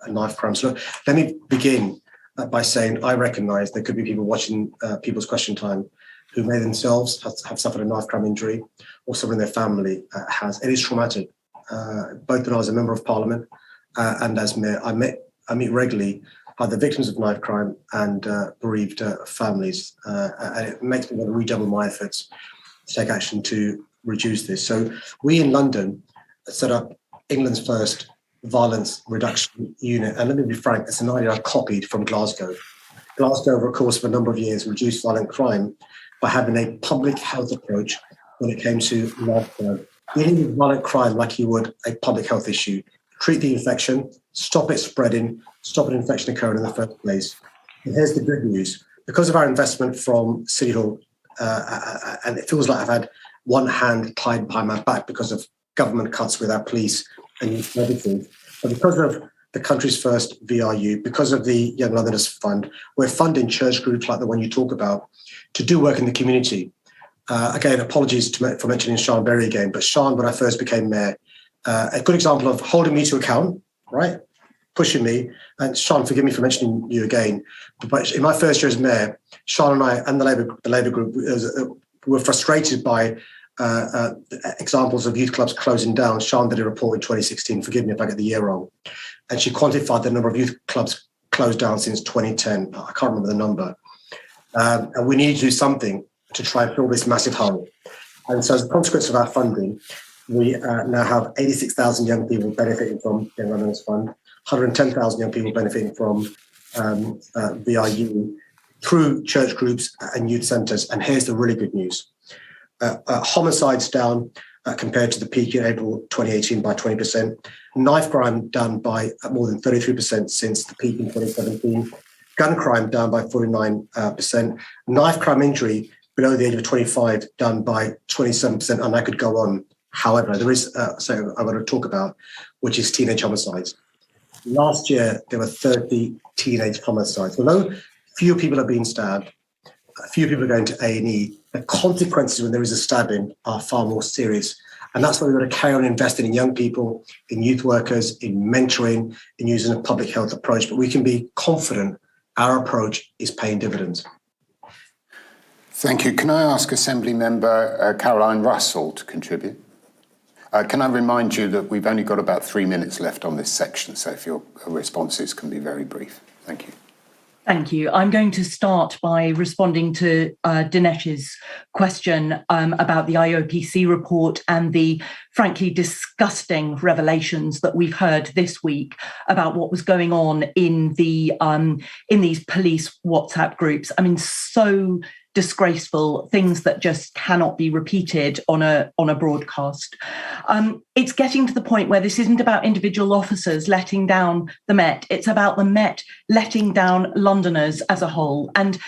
knife crimes. So let me begin by saying I recognise there could be people watching People's Question Time who may themselves have suffered a knife crime injury, or someone in their family has. It is traumatic. Both when I was a Member of Parliament and as Mayor, I meet regularly either victims of knife crime and bereaved families, and it makes me want to redouble my efforts to take action to reduce this. So we in London set up England's first violence reduction unit, and let me be frank, it's an idea I copied from Glasgow. Glasgow, over a course of a number of years, reduced violent crime by having a public health approach when it came to knife crime. Dealing with violent crime like you would a public health issue. Treat the infection, stop it spreading, stop an infection occurring in the first place. And here's the good news. Because of our investment from City Hall, and it feels like I've had one hand tied behind my back because of government cuts with our police and youth services, but because of the country's first VRU, because of the Young Londoners Fund, we're funding church groups like the one you talk about to do work in the community. Again, apologies for mentioning Sean Berry again, but Sean, when I first became mayor, a good example of holding me to account, right? Pushing me. And Sean, forgive me for mentioning you again, but in my first year as mayor, Sean and I and the Labour group were frustrated by examples of youth clubs closing down. Sean did a report in 2016, forgive me if I get the year wrong, and she quantified the number of youth clubs closed down since 2010. I can't remember the number. And we need to do something to try and fill this massive hole. And so as a consequence of our funding, we now have 86,000 young people benefiting from Young Londoners Fund, 110,000 young people benefiting from VRU through church groups and youth centres. And here's the really good news. Homicides down compared to the peak in April 2018 by 20%. Knife crime down by more than 33% since the peak in 2017. Gun crime down by 49%. Knife crime injury below the age of 25 down by 27%, and I could go on. However, there is something I want to talk about, which is teenage homicides. Last year, there were 30 teenage homicides. Although fewer people are being stabbed, fewer people are going to A&E, the consequences when there is a stabbing are far more serious. And that's why we've got to carry on investing in young people, in youth workers, in mentoring, in using a public health approach. But we can be confident our approach is paying dividends. Thank you. Can I ask Assembly Member Caroline Russell to contribute? Can I remind you that we've only got about 3 minutes left on this section, so if your responses can be very brief. Thank you. Thank you. I'm going to start by responding to Dinesh's question about the IOPC report and the frankly disgusting revelations that we've heard this week about what was going on in the in these police WhatsApp groups. I mean, so disgraceful, things that just cannot be repeated on a broadcast. It's getting to the point where this isn't about individual officers letting down the Met. It's about the Met letting down Londoners as a whole. And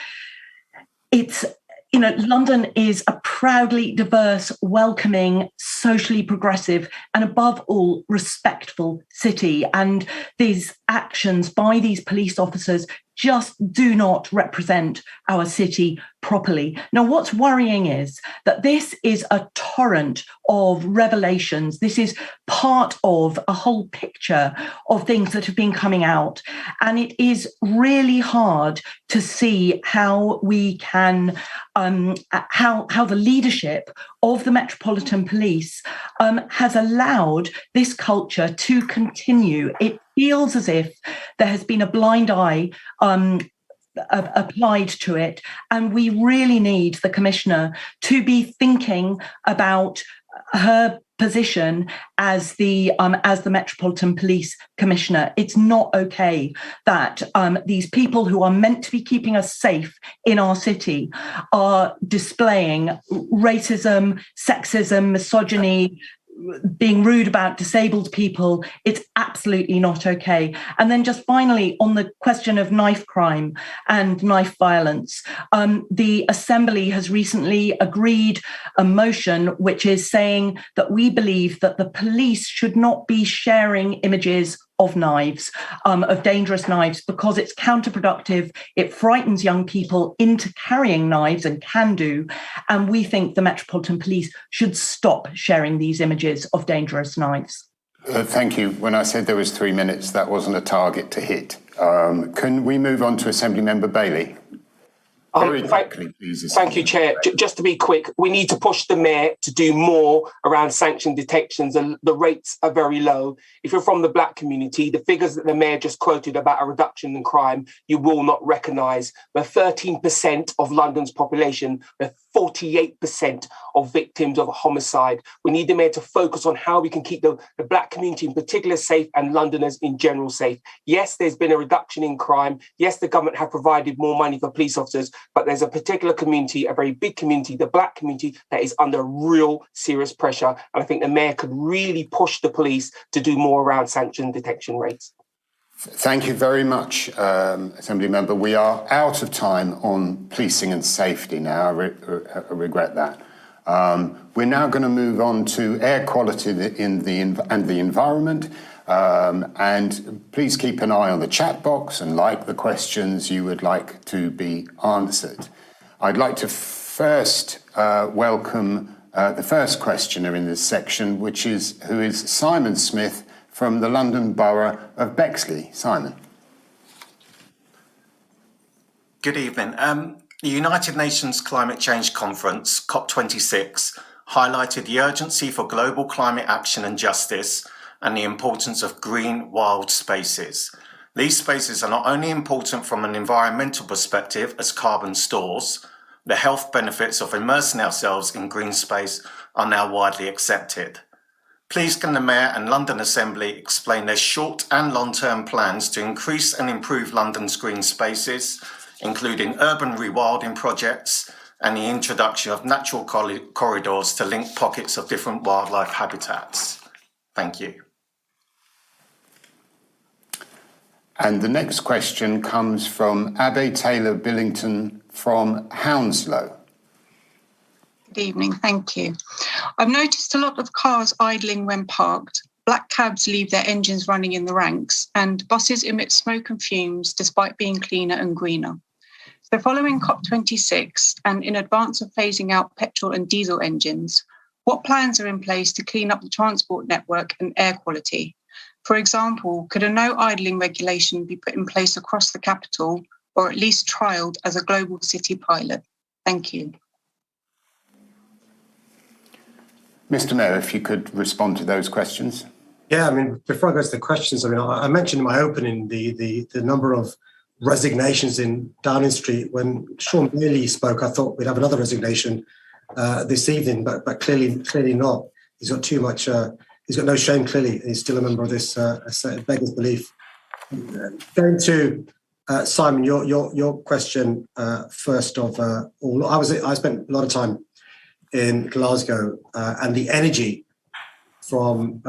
it's, you know, London is a proudly diverse, welcoming, socially progressive, and above all, respectful city. And these actions by these police officers just do not represent our city properly. Now, what's worrying is that this is a torrent of revelations. This is part of a whole picture of things that have been coming out. And it is really hard to see how we can, how the leadership of the Metropolitan Police has allowed this culture to continue. It feels as if there has been a blind eye applied to it, and we really need the Commissioner to be thinking about her position as the Metropolitan Police Commissioner. It's not okay that these people who are meant to be keeping us safe in our city are displaying racism, sexism, misogyny, being rude about disabled people. It's absolutely not okay. And then just finally, on the question of knife crime and knife violence, the Assembly has recently agreed a motion which is saying that we believe that the police should not be sharing images of knives, of dangerous knives, because it's counterproductive. It frightens young people into carrying knives, and can do. And we think the Metropolitan Police should stop sharing these images of dangerous knives. Thank you. When I said there was 3 minutes, that wasn't a target to hit. Can we move on to Assembly Member Bailey? Very quickly, please. Thank you, Chair. Just to be quick, we need to push the Mayor to do more around sanction detections, and the rates are very low. If you're from the Black community, the figures that the Mayor just quoted about a reduction in crime, you will not recognise. We're 13% of London's population. We're 48% of victims of homicide. We need the Mayor to focus on how we can keep the Black community in particular safe, and Londoners in general safe. Yes, there's been a reduction in crime. Yes, the government have provided more money for police officers, but there's a particular community, a very big community, the Black community, that is under real serious pressure. And I think the Mayor could really push the police to do more around sanction detection rates. Thank you very much, Assembly Member. We are out of time on policing and safety now. I regret that. We're now going to move on to air quality and the environment. And please keep an eye on the chat box and like the questions you would like to be answered. I'd like to first welcome the first questioner in this section, who is Simon Smith from the London Borough of Bexley. Simon. Good evening. The United Nations Climate Change Conference, COP26, highlighted the urgency for global climate action and justice, and the importance of green wild spaces. These spaces are not only important from an environmental perspective as carbon stores, the health benefits of immersing ourselves in green space are now widely accepted. Please can the Mayor and London Assembly explain their short and long-term plans to increase and improve London's green spaces, including urban rewilding projects and the introduction of natural corridors to link pockets of different wildlife habitats. Thank you. And the next question comes from Abe Taylor Billington from Hounslow. Good evening, thank you. I've noticed a lot of cars idling when parked. Black cabs leave their engines running in the ranks, and buses emit smoke and fumes despite being cleaner and greener. So following COP26 and in advance of phasing out petrol and diesel engines, what plans are in place to clean up the transport network and air quality? For example, could a no idling regulation be put in place across the capital, or at least trialled as a global city pilot? Thank you. Mr. Mayor, if you could respond to those questions. Yeah, I mean, before I go to the questions, I mean, I mentioned in my opening the number of resignations in Downing Street. When Sean Bailey spoke, I thought we'd have another resignation this evening, but clearly not. He's got too much. He's got no shame. Clearly, he's still a member of this beggars belief. Going to Simon, your question first of all. I spent a lot of time in Glasgow, and the energy from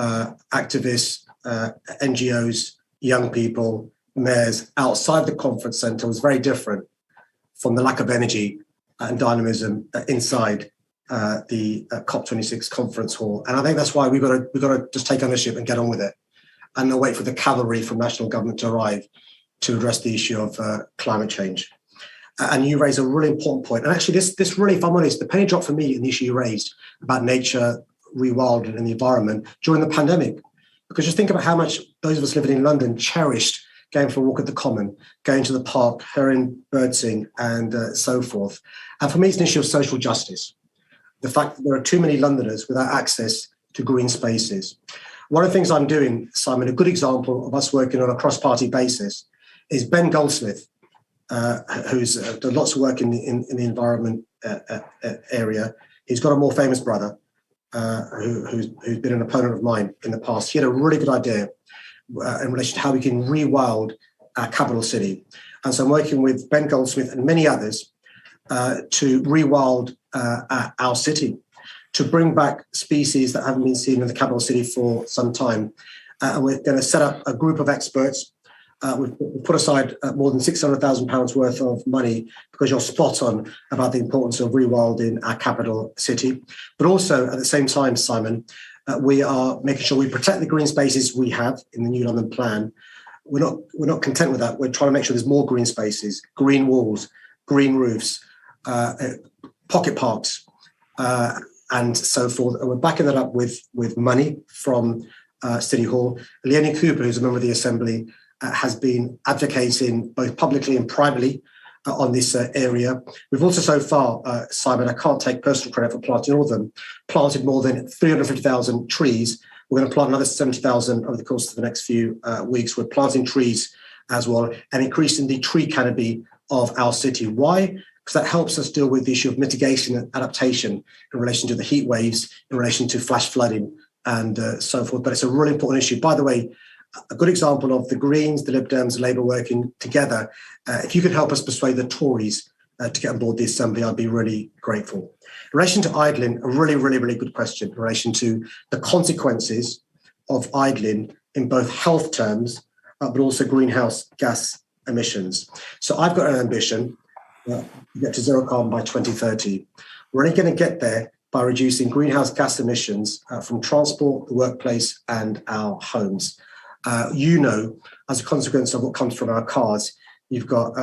activists, NGOs, young people, mayors outside the conference centre was very different from the lack of energy and dynamism inside the COP26 conference hall. And I think that's why we've got to just take ownership and get on with it, and not wait for the cavalry from national government to arrive to address the issue of climate change. And you raise a really important point. And actually, this really, if I'm honest, the penny dropped for me in the issue you raised about nature, rewilding and the environment during the pandemic. Because just think about how much those of us living in London cherished going for a walk at the Common, going to the park, hearing birdsing and so forth. And for me, it's an issue of social justice. The fact that there are too many Londoners without access to green spaces. One of the things I'm doing, Simon, a good example of us working on a cross-party basis is Ben Goldsmith, who's done lots of work in the environment area. He's got a more famous brother who's been an opponent of mine in the past. He had a really good idea in relation to how we can rewild our capital city. And so I'm working with Ben Goldsmith and many others to rewild our city, to bring back species that haven't been seen in the capital city for some time. And we're going to set up a group of experts. We've put aside more than £600,000 worth of money, because you're spot on about the importance of rewilding our capital city. But also at the same time, Simon, we are making sure we protect the green spaces we have in the New London plan. We're not content with that. We're trying to make sure there's more green spaces, green walls, green roofs, pocket parks, and so forth. And we're backing that up with money from City Hall. Leonie Cooper, who's a member of the Assembly, has been advocating both publicly and privately on this area. We've also so far, Simon, I can't take personal credit for planting all of them, planted more than 350,000 trees. We're going to plant another 70,000 over the course of the next few weeks. We're planting trees as well and increasing the tree canopy of our city. Why? Because that helps us deal with the issue of mitigation and adaptation in relation to the heat waves, in relation to flash flooding and so forth. But it's a really important issue. By the way, a good example of the Greens, the Lib Dems, Labour working together. If you could help us persuade the Tories to get on board the Assembly, I'd be really grateful. In relation to idling, a really, really, really good question in relation to the consequences of idling in both health terms, but also greenhouse gas emissions. So I've got an ambition to get to zero carbon by 2030. We're only going to get there by reducing greenhouse gas emissions from transport, the workplace, and our homes. As a consequence of what comes from our cars, you've got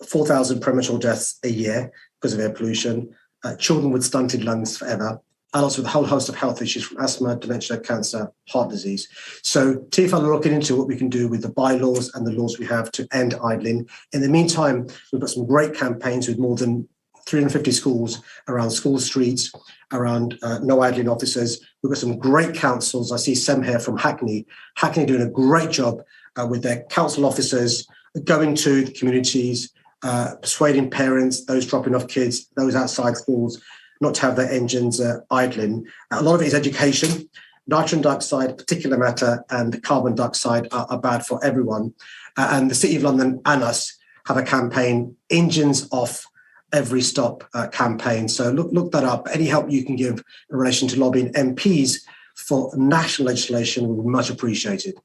4,000 premature deaths a year because of air pollution, children with stunted lungs forever, adults with a whole host of health issues from asthma, dementia, cancer, heart disease. So TfL are looking into what we can do with the bylaws and the laws we have to end idling. In the meantime, we've got some great campaigns with more than 350 schools around school streets, around no idling officers. We've got some great councils. I see Sem here from Hackney. Hackney doing a great job with their council officers, going to the communities, persuading parents, those dropping off kids, those outside schools, not to have their engines idling. A lot of it is education. Nitrogen dioxide, particulate matter, and carbon dioxide are bad for everyone. And the City of London and us have a campaign, Engines Off Every Stop campaign. So look that up. Any help you can give in relation to lobbying MPs for national legislation would be much appreciated.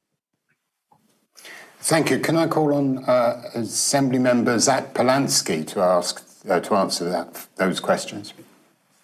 Thank you. Can I call on Assembly Member Zach Polanski to answer those questions?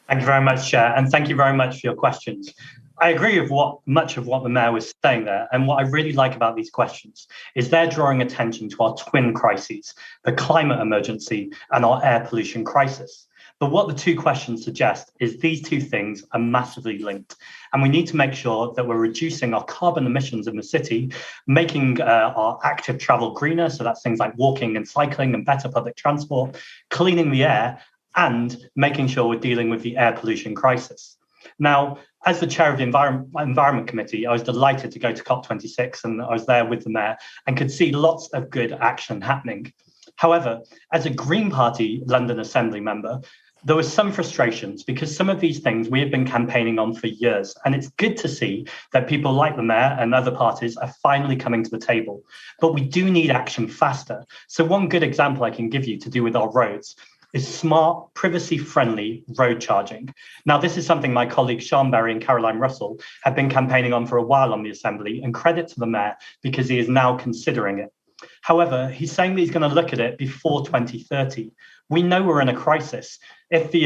Thank you very much, Chair, and thank you very much for your questions. I agree with much of what the Mayor was saying there, and what I really like about these questions is they're drawing attention to our twin crises, the climate emergency and our air pollution crisis. But what the two questions suggest is these two things are massively linked. And we need to make sure that we're reducing our carbon emissions in the city, making our active travel greener. So that's things like walking and cycling and better public transport, cleaning the air, and making sure we're dealing with the air pollution crisis. Now, as the chair of the Environment Committee, I was delighted to go to COP26, and I was there with the mayor and could see lots of good action happening. However, as a Green Party London Assembly member, there was some frustrations because some of these things we have been campaigning on for years. And it's good to see that people like the mayor and other parties are finally coming to the table. But we do need action faster. So one good example I can give you to do with our roads is smart, privacy-friendly road charging. Now, this is something my colleagues Sean Berry and Caroline Russell have been campaigning on for a while on the Assembly, and credit to the mayor because he is now considering it. However, he's saying that he's going to look at it before 2030. We know we're in a crisis. If the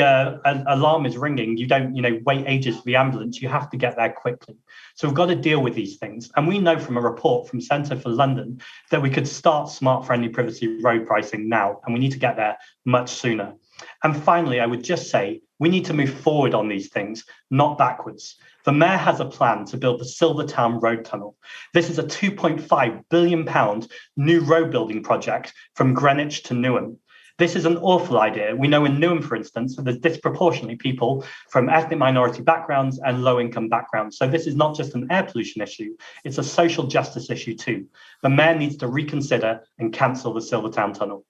alarm is ringing, you don't wait ages for the ambulance. You have to get there quickly. So we've got to deal with these things. And we know from a report from Centre for London that we could start smart, friendly privacy road pricing now, and we need to get there much sooner. And finally, I would just say we need to move forward on these things, not backwards. The mayor has a plan to build the Silvertown Road Tunnel. This is a £2.5 billion new road building project from Greenwich to Newham. This is an awful idea. We know in Newham, for instance, that there's disproportionately people from ethnic minority backgrounds and low-income backgrounds. So this is not just an air pollution issue, it's a social justice issue too. The mayor needs to reconsider and cancel the Silvertown Tunnel.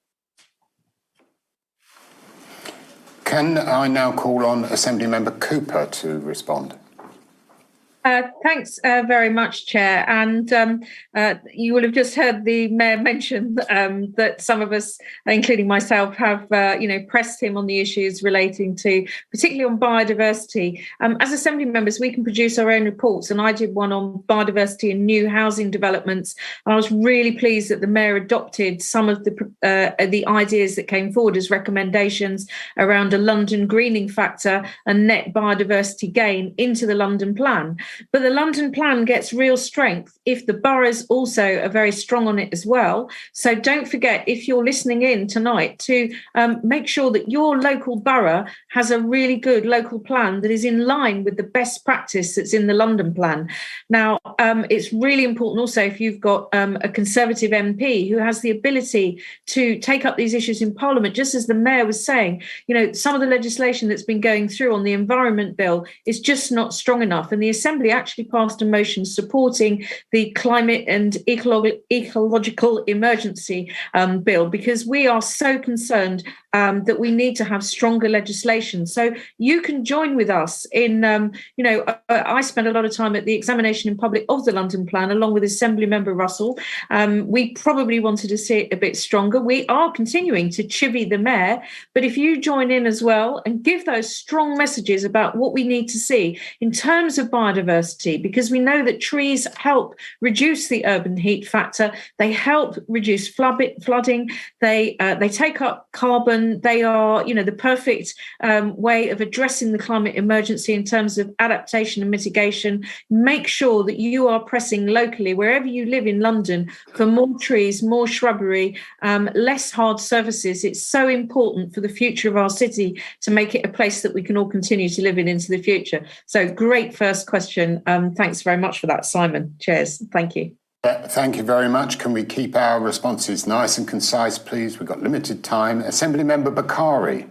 Can I now call on Assembly Member Cooper to respond? Thanks very much, Chair. And you will have just heard the Mayor mention that some of us, including myself, have pressed him on the issues relating to, particularly on biodiversity. As Assembly members, we can produce our own reports, and I did one on biodiversity and new housing developments. And I was really pleased that the Mayor adopted some of the ideas that came forward as recommendations around a London greening factor and net biodiversity gain into the London plan. But the London plan gets real strength if the boroughs also are very strong on it as well. So don't forget, if you're listening in tonight, to make sure that your local borough has a really good local plan that is in line with the best practice that's in the London plan. Now, it's really important also if you've got a Conservative MP who has the ability to take up these issues in Parliament, just as the Mayor was saying, some of the legislation that's been going through on the Environment Bill is just not strong enough. And the Assembly actually passed a motion supporting the Climate and Ecological Emergency Bill, because we are so concerned that we need to have stronger legislation. So you can join with us in, I spent a lot of time at the examination in public of the London plan, along with Assembly Member Russell. We probably wanted to see it a bit stronger. We are continuing to chivvy the Mayor, but if you join in as well and give those strong messages about what we need to see in terms of biodiversity, because we know that trees help reduce the urban heat factor, they help reduce flooding, they take up carbon. They are, the perfect way of addressing the climate emergency in terms of adaptation and mitigation. Make sure that you are pressing locally, wherever you live in London, for more trees, more shrubbery, less hard surfaces. It's so important for the future of our city to make it a place that we can all continue to live in into the future. So great first question. Thanks very much for that, Simon. Cheers. Thank you. Thank you very much. Can we keep our responses nice and concise, please? We've got limited time. Assembly Member Bakari.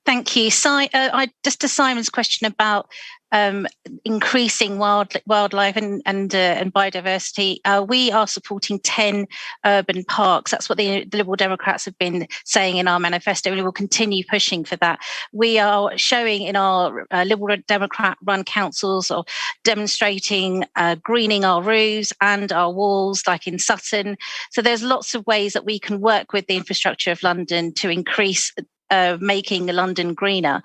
Thank you. Just to Simon's question about increasing wildlife and biodiversity, we are supporting 10 urban parks. That's what the Liberal Democrats have been saying in our manifesto, and we will continue pushing for that. We are showing in our Liberal Democrat-run councils or demonstrating greening our roofs and our walls, like in Sutton. So there's lots of ways that we can work with the infrastructure of London to increase making London greener.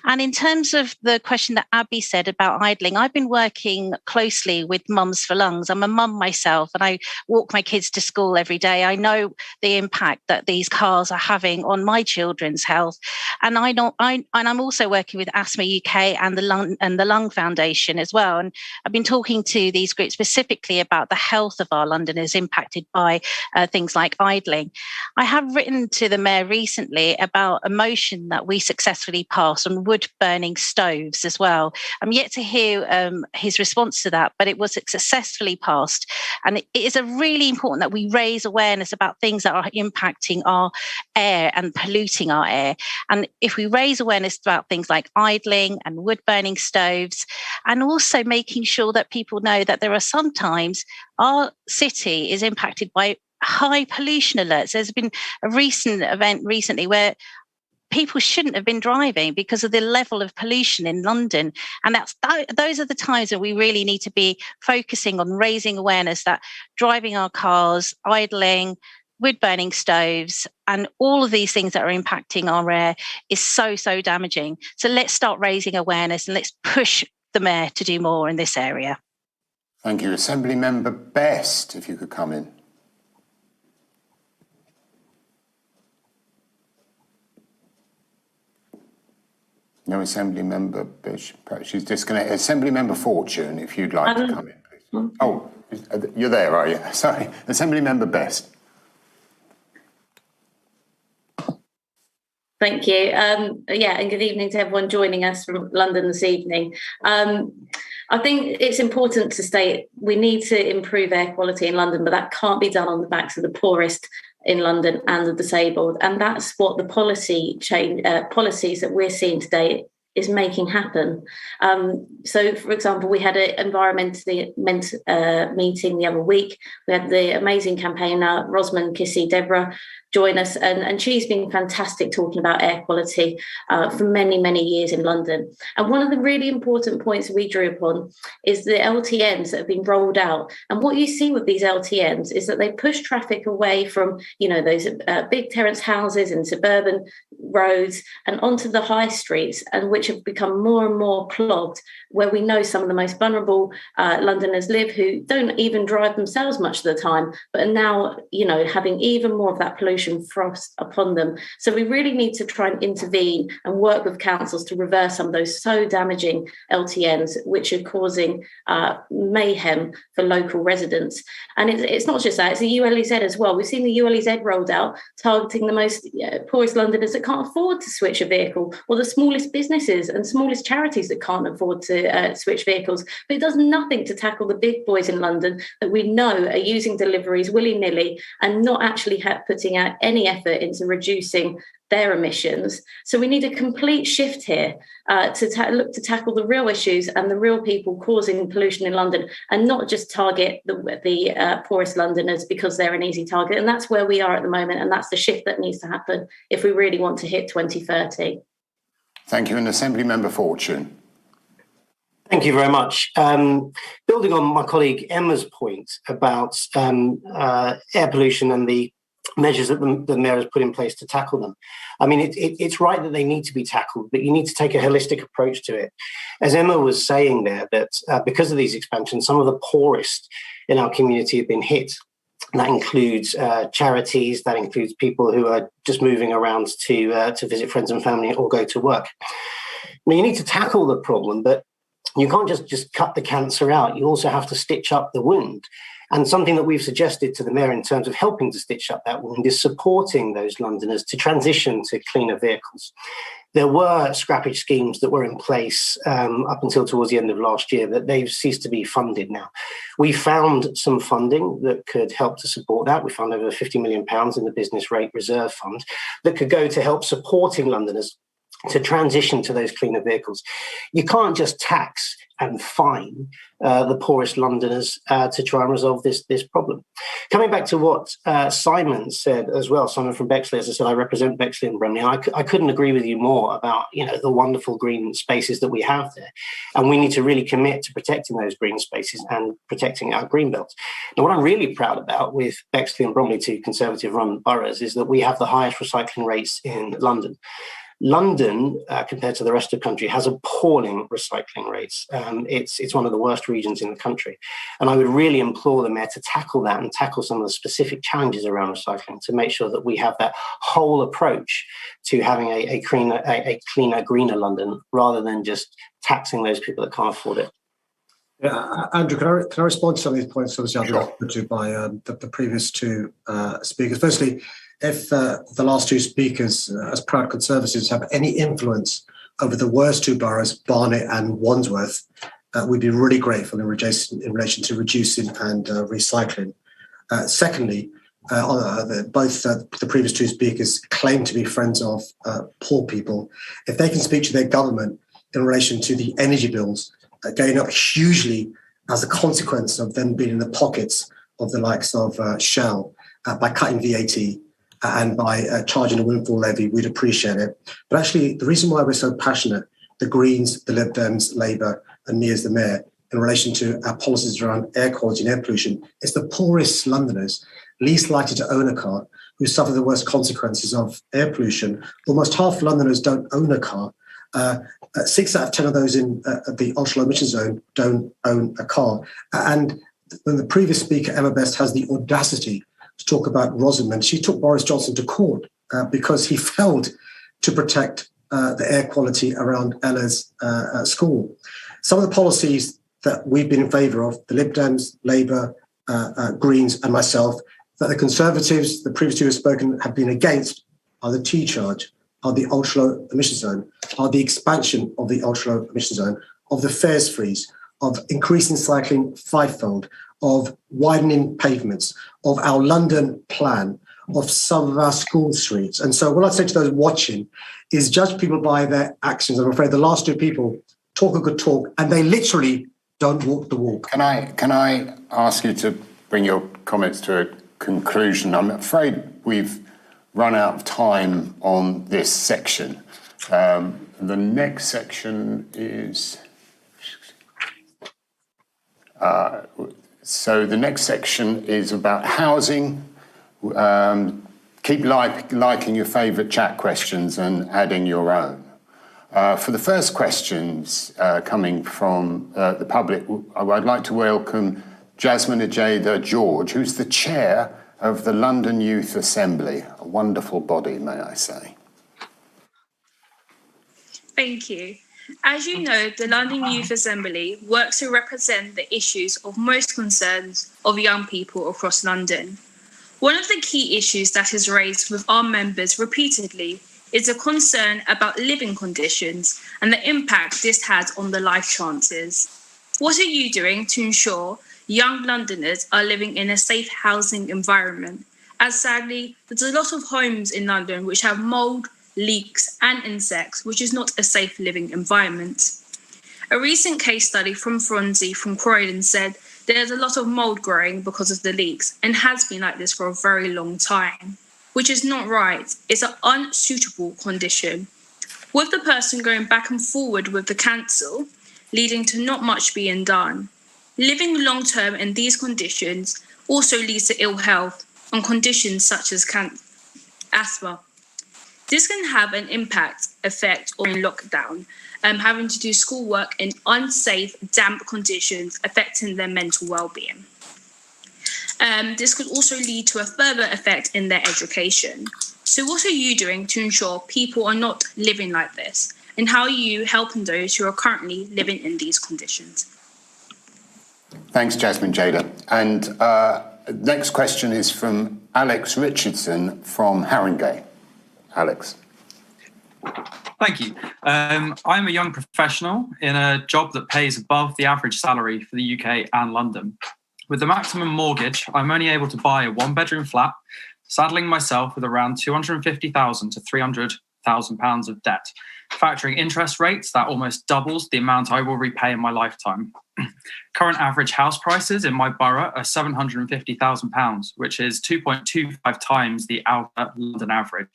And in terms of the question that Abby said about idling, I've been working closely with Mums for Lungs. I'm a mum myself, and I walk my kids to school every day. I know the impact that these cars are having on my children's health. And I'm also working with Asthma UK and the Lung Foundation as well. And I've been talking to these groups specifically about the health of our Londoners impacted by things like idling. I have written to the Mayor recently about a motion that we successfully passed on wood burning stoves as well. I'm yet to hear his response to that, but it was successfully passed. And it is really important that we raise awareness about things that are impacting our air and polluting our air. And if we raise awareness about things like idling and wood burning stoves, and also making sure that people know that there are sometimes our city is impacted by high pollution alerts. There's been a recent event recently where people shouldn't have been driving because of the level of pollution in London. And those are the times that we really need to be focusing on raising awareness that driving our cars, idling, wood burning stoves, and all of these things that are impacting our air is so damaging. So let's start raising awareness and let's push the mayor to do more in this area. Thank you. Assembly Member Best, if you could come in. No Assembly Member Bishop, perhaps she's disconnected. Assembly Member Fortune, if you'd like to come in, please. Oh, you're there, are you? Sorry. Assembly Member Best. Thank you. And good evening to everyone joining us from London this evening. I think it's important to state we need to improve air quality in London, but that can't be done on the backs of the poorest in London and the disabled. And that's what the policies that we're seeing today is making happen. So, for example, we had an environmentally meeting the other week. We had the amazing campaigner, Rosamond Kissy-Deborah, join us, and she's been fantastic talking about air quality for many years in London. And one of the really important points we drew upon is the LTNs that have been rolled out. And what you see with these LTNs is that they push traffic away from, those big terrace houses and suburban roads and onto the high streets, and which have become more and more clogged, where we know some of the most vulnerable Londoners live, who don't even drive themselves much of the time, but are now, having even more of that pollution thrust upon them. So we really need to try and intervene and work with councils to reverse some of those so damaging LTNs, which are causing mayhem for local residents. And it's not just that, it's the ULEZ as well. We've seen the ULEZ rolled out, targeting the most poorest Londoners that can't afford to switch a vehicle, or the smallest businesses and smallest charities that can't afford to switch vehicles. But it does nothing to tackle the big boys in London that we know are using deliveries willy-nilly and not actually putting out any effort into reducing their emissions. So we need a complete shift here to look to tackle the real issues and the real people causing pollution in London, and not just target the poorest Londoners because they're an easy target. And that's where we are at the moment, and that's the shift that needs to happen if we really want to hit 2030. Thank you. And Assembly Member Fortune. Thank you very much. Building on my colleague Emma's point about air pollution and the measures that the mayor has put in place to tackle them. I mean, it's right that they need to be tackled, but you need to take a holistic approach to it. As Emma was saying there, that because of these expansions, some of the poorest in our community have been hit. And that includes charities, that includes people who are just moving around to visit friends and family or go to work. I mean, you need to tackle the problem, but you can't just cut the cancer out. You also have to stitch up the wound. And something that we've suggested to the mayor in terms of helping to stitch up that wound is supporting those Londoners to transition to cleaner vehicles. There were scrappage schemes that were in place up until towards the end of last year, that they've ceased to be funded now. We found some funding that could help to support that. We found over £50 million in the Business Rate Reserve Fund that could go to help supporting Londoners to transition to those cleaner vehicles. You can't just tax and fine the poorest Londoners to try and resolve this problem. Coming back to what Simon said as well, Simon from Bexley, as I said, I represent Bexley and Bromley. I couldn't agree with you more about the wonderful green spaces that we have there. And we need to really commit to protecting those green spaces and protecting our green belts. Now, what I'm really proud about with Bexley and Bromley, two Conservative-run boroughs, is that we have the highest recycling rates in London. London, compared to the rest of the country, has appalling recycling rates. It's one of the worst regions in the country. And I would really implore the mayor to tackle that and tackle some of the specific challenges around recycling to make sure that we have that whole approach to having a cleaner, greener London, rather than just taxing those people that can't afford it. Yeah, Andrew, can I respond to some of these points? Obviously, I've been offered to by the previous two speakers. Firstly, if the last two speakers, as proud Conservatives, have any influence over the worst two boroughs, Barnet and Wandsworth, we'd be really grateful in relation to reducing and recycling. Secondly, both the previous two speakers claim to be friends of poor people. If they can speak to their government in relation to the energy bills going up hugely as a consequence of them being in the pockets of the likes of Shell by cutting VAT and by charging a windfall levy, we'd appreciate it. But actually, the reason why we're so passionate, the Greens, the Lib Dems, Labour, and me as the Mayor, in relation to our policies around air quality and air pollution, is the poorest Londoners, least likely to own a car, who suffer the worst consequences of air pollution. Almost half Londoners don't own a car. 6 out of 10 of those in the ultra-low emission zone don't own a car. And when the previous speaker, Emma Best, has the audacity to talk about Rosamond, she took Boris Johnson to court because he failed to protect the air quality around Ella's school. Some of the policies that we've been in favour of, the Lib Dems, Labour, Greens and myself, that the Conservatives, the previous two who have spoken, have been against, are the T-charge, are the ultra-low emission zone, are the expansion of the ultra-low emission zone, of the fares freeze, of increasing cycling fivefold, of widening pavements, of our London plan, of some of our school streets. And so what I'd say to those watching is judge people by their actions. I'm afraid the last two people talk a good talk and they literally don't walk the walk. Can I ask you to bring your comments to a conclusion? I'm afraid we've run out of time on this section. The next section is... So the next section is about housing. Keep liking your favourite chat questions and adding your own. For the first questions coming from the public, I'd like to welcome Jasmine Ejeda George, who's the chair of the London Youth Assembly, a wonderful body, may I say. Thank you. As you know, the London Youth Assembly works to represent the issues of most concerns of young people across London. One of the key issues that is raised with our members repeatedly is a concern about living conditions and the impact this has on the life chances. What are you doing to ensure young Londoners are living in a safe housing environment? As sadly, there's a lot of homes in London which have mould, leaks and insects, which is not a safe living environment. A recent case study from Fronzi from Croydon said there's a lot of mould growing because of the leaks and has been like this for a very long time, which is not right. It's an unsuitable condition. With the person going back and forward with the council, leading to not much being done. Living long term in these conditions also leads to ill health and conditions such as asthma. This can have an effect on lockdown, having to do schoolwork in unsafe, damp conditions, affecting their mental well-being. This could also lead to a further effect in their education. So what are you doing to ensure people are not living like this? And how are you helping those who are currently living in these conditions? Thanks, Jasmine Jada. And next question is from Alex Richardson from Haringey. Alex. Thank you. I'm a young professional in a job that pays above the average salary for the UK and London. With the maximum mortgage, I'm only able to buy a one-bedroom flat, saddling myself with around £250,000 to £300,000 of debt. Factoring interest rates, that almost doubles the amount I will repay in my lifetime. Current average house prices in my borough are £750,000, which is 2.25 times the outer London average.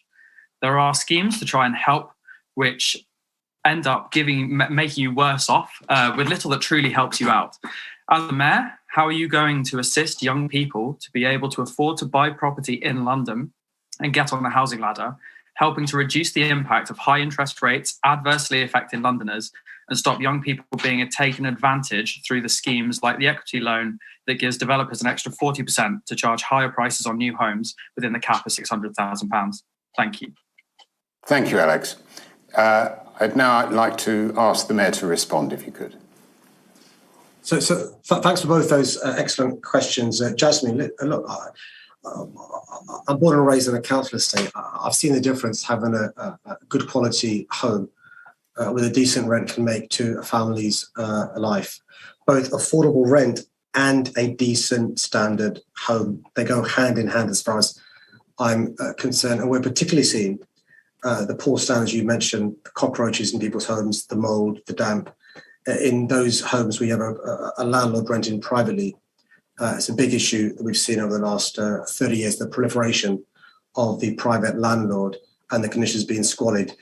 There are schemes to try and help, which end up making you worse off with little that truly helps you out. As a mayor, how are you going to assist young people to be able to afford to buy property in London and get on the housing ladder, helping to reduce the impact of high interest rates adversely affecting Londoners and stop young people being taken advantage through the schemes like the equity loan that gives developers an extra 40% to charge higher prices on new homes within the cap of £600,000? Thank you. Thank you, Alex. I'd now like to ask the Mayor to respond, if you could. So thanks for both those excellent questions. Jasmine, look, I'm born and raised in a council estate. I've seen the difference having a good quality home with a decent rent can make to a family's life. Both affordable rent and a decent standard home, they go hand in hand as far as I'm concerned. And we're particularly seeing the poor standards you mentioned, the cockroaches in people's homes, the mold, the damp. In those homes, we have a landlord renting privately. It's a big issue that we've seen over the last 30 years, the proliferation of the private landlord and the conditions being squalid.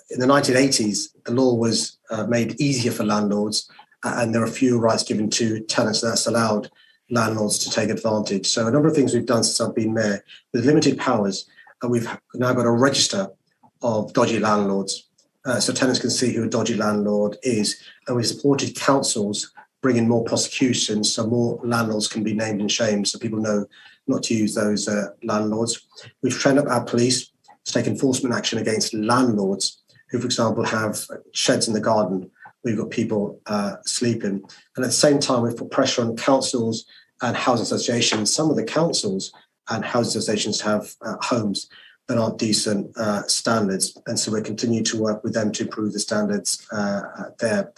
In the 1980s, the law was made easier for landlords, and there are fewer rights given to tenants. That's allowed landlords to take advantage. So a number of things we've done since I've been mayor, with limited powers, we've now got a register of dodgy landlords, so tenants can see who a dodgy landlord is. And we've supported councils bring in more prosecutions so more landlords can be named and shamed so people know not to use those landlords. We've trained up our police to take enforcement action against landlords who, for example, have sheds in the garden. We've got people sleeping. And at the same time, we've put pressure on councils and housing associations. Some of the councils and housing associations have homes that aren't decent standards. And so we continue to work with them to improve the standards there.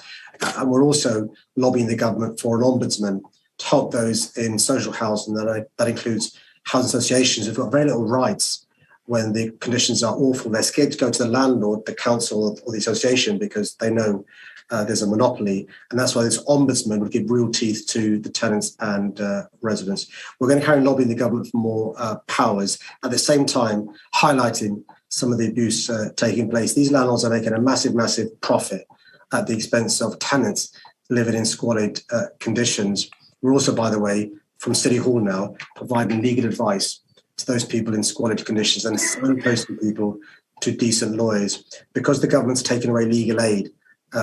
And we're also lobbying the government for an ombudsman to help those in social housing. That includes housing associations who've got very little rights when the conditions are awful. They're scared to go to the landlord, the council, or the association because they know there's a monopoly. And that's why this ombudsman would give real teeth to the tenants and residents. We're going to carry on lobbying the government for more powers, at the same time highlighting some of the abuse taking place. These landlords are making a massive, massive profit at the expense of tenants living in squalid conditions. We're also, by the way, from City Hall now, providing legal advice to those people in squalid conditions and signposting people to decent lawyers. Because the government's taken away legal aid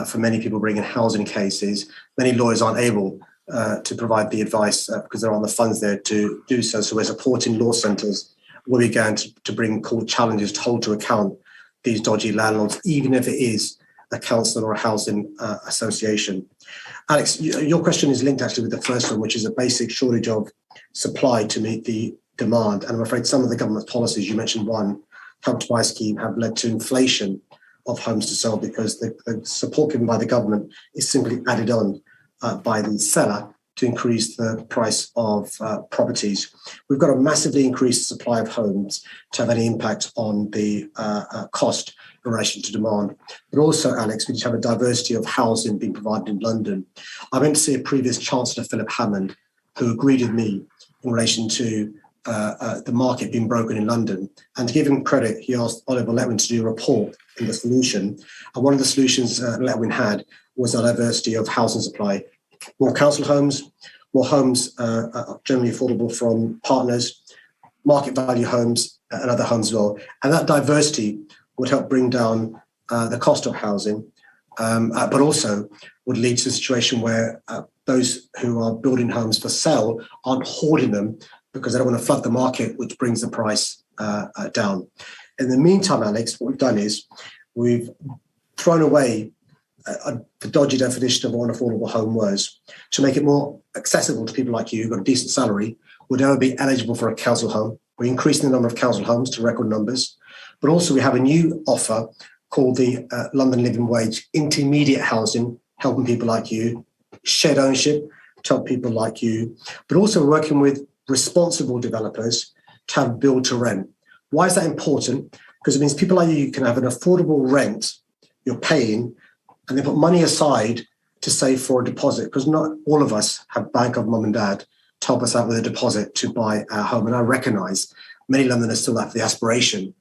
for many people bringing housing cases, many lawyers aren't able to provide the advice because there aren't the funds there to do so. So we're supporting law centres. We're began to bring court challenges to hold to account these dodgy landlords, even if it is a council or a housing association. Alex, your question is linked actually with the first one, which is a basic shortage of supply to meet the demand. And I'm afraid some of the government policies, you mentioned one, Help to Buy scheme, have led to inflation of homes to sell because the support given by the government is simply added on by the seller to increase the price of properties. We've got a massively increased supply of homes to have any impact on the cost in relation to demand. But also, Alex, we just have a diversity of housing being provided in London. I went to see a previous Chancellor, Philip Hammond, who agreed with me in relation to the market being broken in London. And to give him credit, he asked Oliver Letwin to do a report in the solution. And one of the solutions Letwin had was a diversity of housing supply. More council homes, more homes generally affordable from partners, market value homes and other homes as well. And that diversity would help bring down the cost of housing, but also would lead to a situation where those who are building homes for sale aren't hoarding them because they don't want to flood the market, which brings the price down. In the meantime, Alex, what we've done is we've thrown away the dodgy definition of what an affordable home was to make it more accessible to people like you who've got a decent salary, would never be eligible for a council home. We're increasing the number of council homes to record numbers, but also we have a new offer called the London Living Wage intermediate housing, helping people like you, shared ownership to help people like you, but also working with responsible developers to have build to rent. Why is that important? Because it means people like you can have an affordable rent you're paying and they put money aside to save for a deposit, because not all of us have bank of mum and dad to help us out with a deposit to buy our home. And I recognise many Londoners still have the aspiration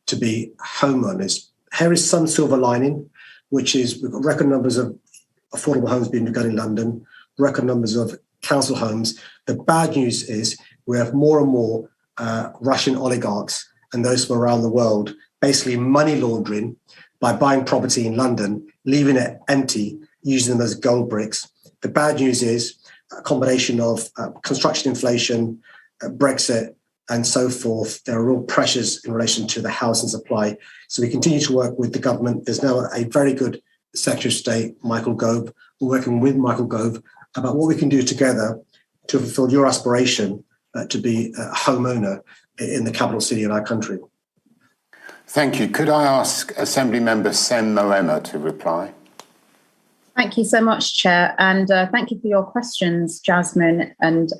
to be homeowners. Here is some silver lining, which is we've got record numbers of affordable homes being begun in London, record numbers of council homes. The bad news is we have more and more Russian oligarchs and those from around the world basically money laundering by buying property in London, leaving it empty, using them as gold bricks. The bad news is a combination of construction inflation, Brexit, and so forth. There are real pressures in relation to the housing supply. So we continue to work with the government. There's now a very good Secretary of State, Michael Gove. We're working with Michael Gove about what we can do together to fulfill your aspiration to be a homeowner in the capital city of our country. Thank you. Could I ask Assembly Member Sem Moema to reply? Thank you so much, Chair, and thank you for your questions, Jasmine. And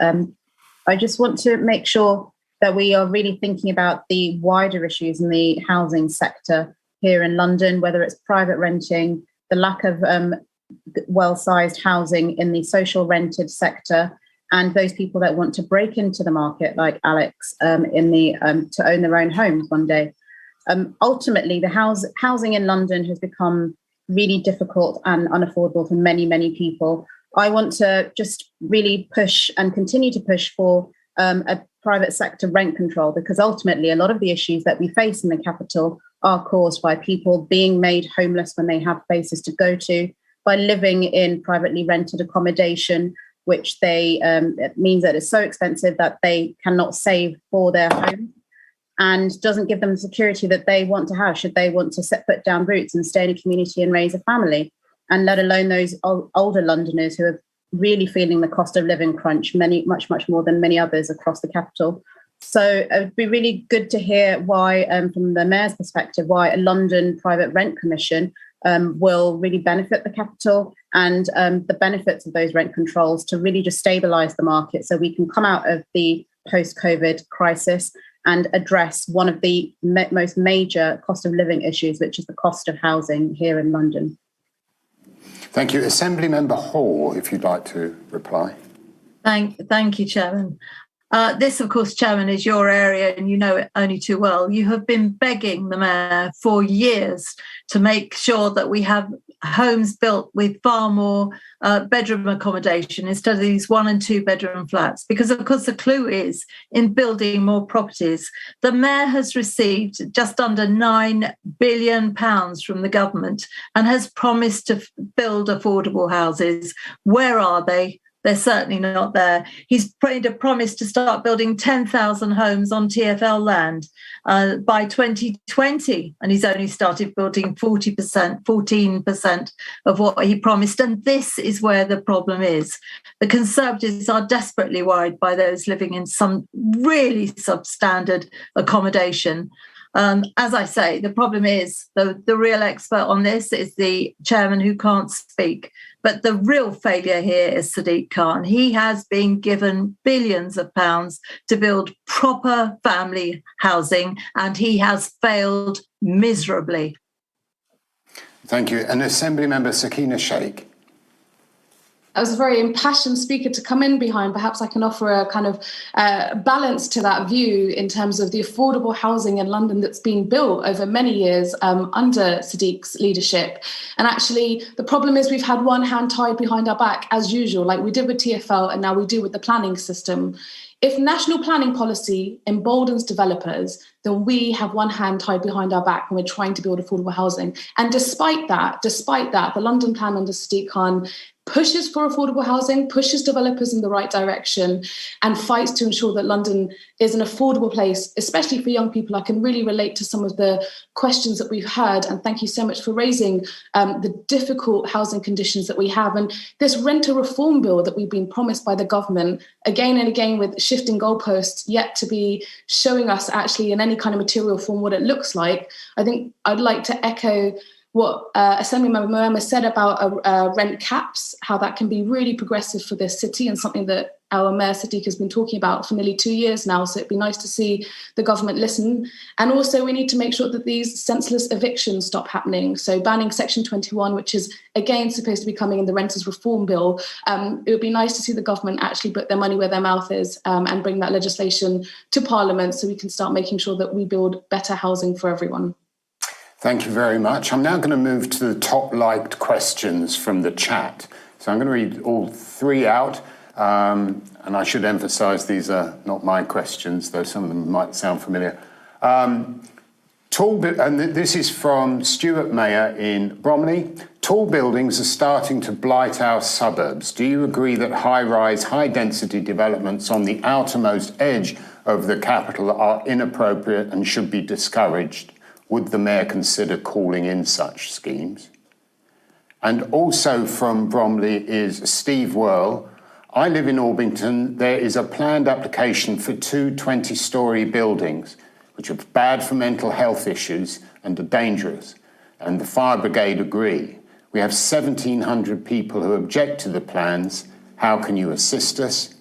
I just want to make sure that we are really thinking about the wider issues in the housing sector here in London, whether it's private renting, the lack of well-sized housing in the social rented sector, and those people that want to break into the market, like Alex, to own their own homes one day. Ultimately, the housing in London has become really difficult and unaffordable for many, many people. I want to just really push and continue to push for a private sector rent control, because ultimately a lot of the issues that we face in the capital are caused by people being made homeless when they have places to go to, by living in privately rented accommodation, which it means that it's so expensive that they cannot save for their home, and doesn't give them the security that they want to have should they want to put down roots and stay in a community and raise a family, and let alone those older Londoners who are really feeling the cost of living crunch, much more than many others across the capital. So it would be really good to hear why, from the Mayor's perspective, why a London private rent commission will really benefit the capital, and the benefits of those rent controls to really just stabilise the market so we can come out of the post-COVID crisis and address one of the most major cost of living issues, which is the cost of housing here in London. Thank you. Assembly Member Hall, if you'd like to reply. Thank you, Chairman. This, of course, Chairman, is your area and you know it only too well. You have been begging the Mayor for years to make sure that we have homes built with far more bedroom accommodation instead of these 1 and 2 bedroom flats. Because, of course, the clue is in building more properties. The Mayor has received just under £9 billion from the government and has promised to build affordable houses. Where are they? They're certainly not there. He's made a promise to start building 10,000 homes on TfL land by 2020, and he's only started building 14% of what he promised. And this is where the problem is. The Conservatives are desperately worried by those living in some really substandard accommodation. As I say, the problem is the real expert on this is the chairman who can't speak. But the real failure here is Sadiq Khan. He has been given billions of pounds to build proper family housing, and he has failed miserably. Thank you. And Assembly Member Sakina Sheikh. I was a very impassioned speaker to come in behind. Perhaps I can offer a kind of balance to that view in terms of the affordable housing in London that's been built over many years under Sadiq's leadership. And actually, the problem is we've had one hand tied behind our back, as usual, like we did with TfL and now we do with the planning system. If national planning policy emboldens developers, then we have one hand tied behind our back when we're trying to build affordable housing. And despite that, the London plan under Sadiq Khan pushes for affordable housing, pushes developers in the right direction, and fights to ensure that London is an affordable place, especially for young people. I can really relate to some of the questions that we've heard, and thank you so much for raising the difficult housing conditions that we have. And this renter reform bill that we've been promised by the government again and again with shifting goalposts yet to be showing us actually in any kind of material form what it looks like. I think I'd like to echo what Assemblymember Moema said about rent caps, how that can be really progressive for this city and something that our Mayor Sadiq has been talking about for nearly 2 years now. So it'd be nice to see the government listen. And also we need to make sure that these senseless evictions stop happening. So banning Section 21, which is again supposed to be coming in the Renters Reform Bill. It would be nice to see the government actually put their money where their mouth is and bring that legislation to Parliament so we can start making sure that we build better housing for everyone. Thank you very much. I'm now going to move to the top liked questions from the chat. So I'm going to read all 3 out. And I should emphasise these are not my questions, though some of them might sound familiar. And this is from Stuart Mayer in Bromley. Tall buildings are starting to blight our suburbs. Do you agree that high-rise, high-density developments on the outermost edge of the capital are inappropriate and should be discouraged? Would the Mayor consider calling in such schemes? And also from Bromley is Steve Worrell. I live in Orpington. There is a planned application for 2 20-storey buildings, which are bad for mental health issues and are dangerous, and the fire brigade agree. We have 1,700 people who object to the plans. How can you assist us?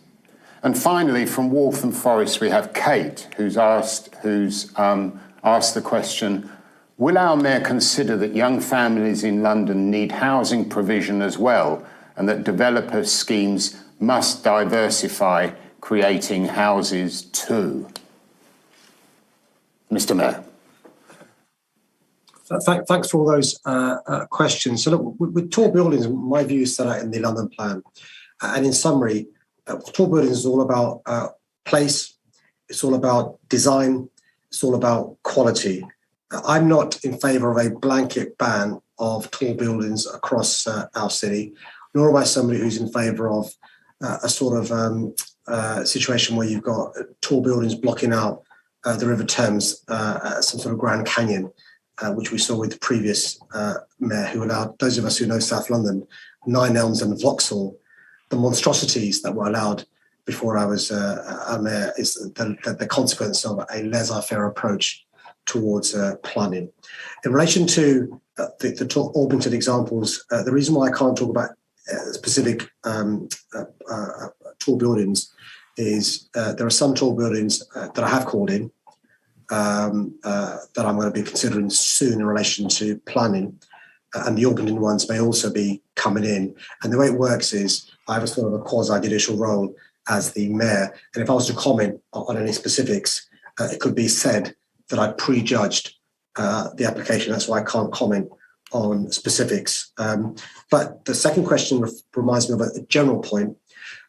And finally, from Waltham Forest, we have Kate, who's asked the question, will our mayor consider that young families in London need housing provision as well, and that developer schemes must diversify, creating houses too? Mr. Mayor. Thanks for all those questions. So look, with tall buildings, my view is set out in the London plan. And in summary, tall buildings is all about place, it's all about design, it's all about quality. I'm not in favour of a blanket ban of tall buildings across our city, nor am I somebody who's in favour of a sort of situation where you've got tall buildings blocking out the River Thames, some sort of Grand Canyon, which we saw with the previous mayor, who allowed, those of us who know South London, Nine Elms and Vauxhall, the monstrosities that were allowed before I was a mayor, is the consequence of a laissez-faire approach towards planning. In relation to the Orpington examples, the reason why I can't talk about specific tall buildings is there are some tall buildings that I have called in that I'm going to be considering soon in relation to planning, and the Orpington ones may also be coming in. And the way it works is I have a sort of a quasi-judicial role as the mayor, and if I was to comment on any specifics, it could be said that I prejudged the application. That's why I can't comment on specifics. But the second question reminds me of a general point,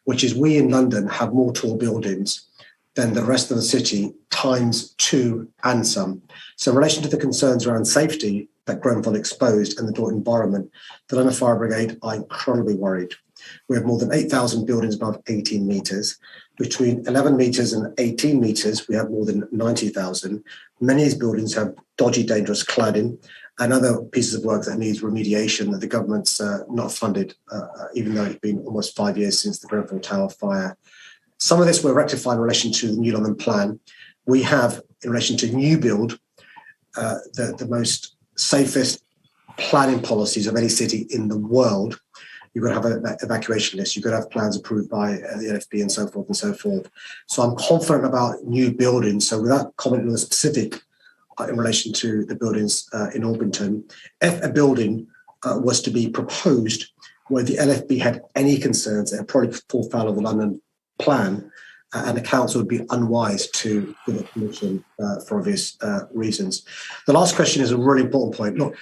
which is we in London have more tall buildings than the rest of the city times 2 and some. So in relation to the concerns around safety that Grenfell exposed and the built environment, the London Fire Brigade are incredibly worried. We have more than 8,000 buildings above 18 metres. Between 11 metres and 18 metres, we have more than 90,000. Many of these buildings have dodgy, dangerous cladding and other pieces of work that needs remediation that the government's not funded, even though it's been almost 5 years since the Grenfell Tower fire. Some of this we're rectifying in relation to the New London Plan. We have, in relation to new build, the most safest planning policies of any city in the world. You've got to have an evacuation list. You've got to have plans approved by the LFB and so forth and so forth. So I'm confident about new buildings. So without commenting on the specific in relation to the buildings in Orpington, if a building was to be proposed where the LFB had any concerns, it would probably fall foul of the London Plan, and the council would be unwise to give it permission for obvious reasons. The last question is a really important point. Look,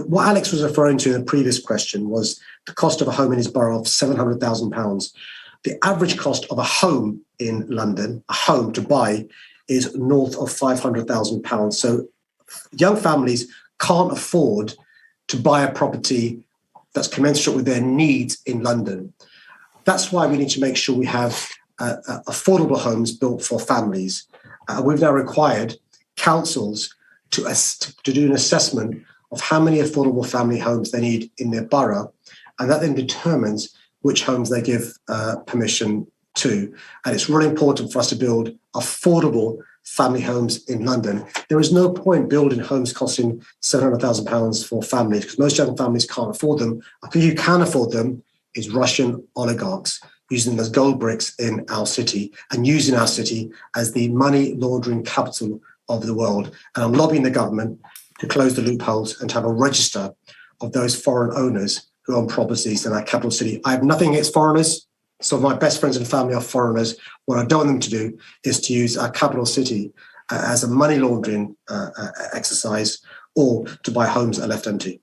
what Alex was referring to in the previous question was the cost of a home in his borough of £700,000. The average cost of a home in London, a home to buy, is north of £500,000. So young families can't afford to buy a property that's commensurate with their needs in London. That's why we need to make sure we have affordable homes built for families. We've now required councils to do an assessment of how many affordable family homes they need in their borough, and that then determines which homes they give permission to. And it's really important for us to build affordable family homes in London. There is no point building homes costing £700,000 for families, because most young families can't afford them. Who you can afford them is Russian oligarchs using them as gold bricks in our city and using our city as the money laundering capital of the world. And I'm lobbying the government to close the loopholes and to have a register of those foreign owners who own properties in our capital city. I have nothing against foreigners. Some of my best friends and family are foreigners. What I don't want them to do is to use our capital city as a money laundering exercise, or to buy homes that are left empty.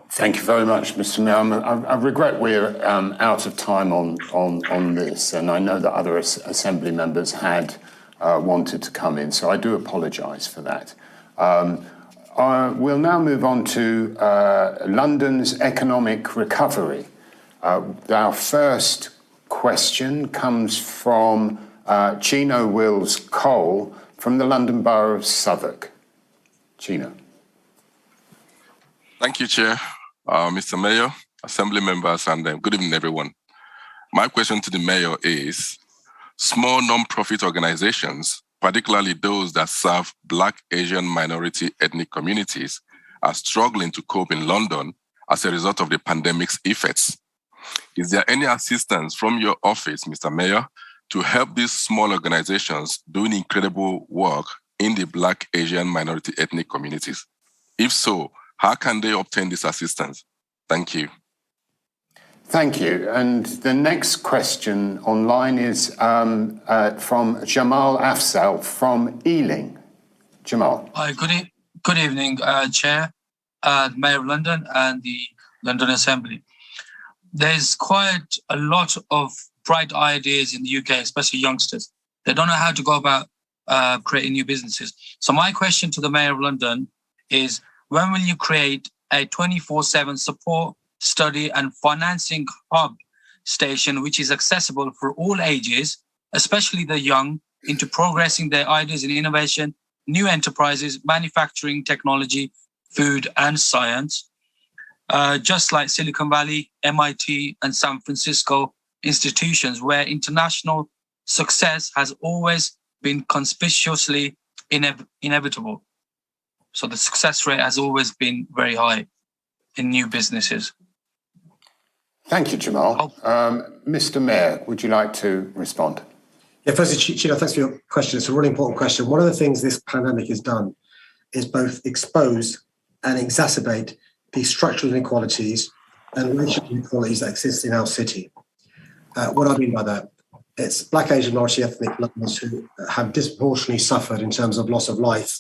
Thank you very much, Mr. Mayor. I regret we're out of time on this, and I know that other Assembly members had wanted to come in, so I do apologise for that. We'll now move on to London's economic recovery. Our first question comes from Chino Wills Cole from the London Borough of Southwark. Chino. Thank you, Chair. Mr. Mayor, Assembly members, and good evening, everyone. My question to the mayor is, small non-profit organizations, particularly those that serve Black, Asian, minority ethnic communities, are struggling to cope in London as a result of the pandemic's effects. Is there any assistance from your office, Mr. Mayor, to help these small organizations doing incredible work in the Black, Asian, minority ethnic communities? If so, how can they obtain this assistance? Thank you. Thank you. And the next question online is from Jamal Afzal from Ealing. Jamal. Hi, good evening, Chair, Mayor of London and the London Assembly. There's quite a lot of bright ideas in the UK, especially youngsters. They don't know how to go about creating new businesses. So my question to the Mayor of London is, when will you create a 24/7 support, study and financing hub station which is accessible for all ages, especially the young, into progressing their ideas in innovation, new enterprises, manufacturing, technology, food and science, just like Silicon Valley, MIT and San Francisco institutions where international success has always been conspicuously inevitable. So the success rate has always been very high in new businesses. Thank you, Jamal. Mr. Mayor, would you like to respond? Yeah, firstly, Chino, thanks for your question. It's a really important question. One of the things this pandemic has done is both expose and exacerbate the structural inequalities and racial inequalities that exist in our city. What do I mean by that? It's Black, Asian, minority ethnic Londoners who have disproportionately suffered in terms of loss of life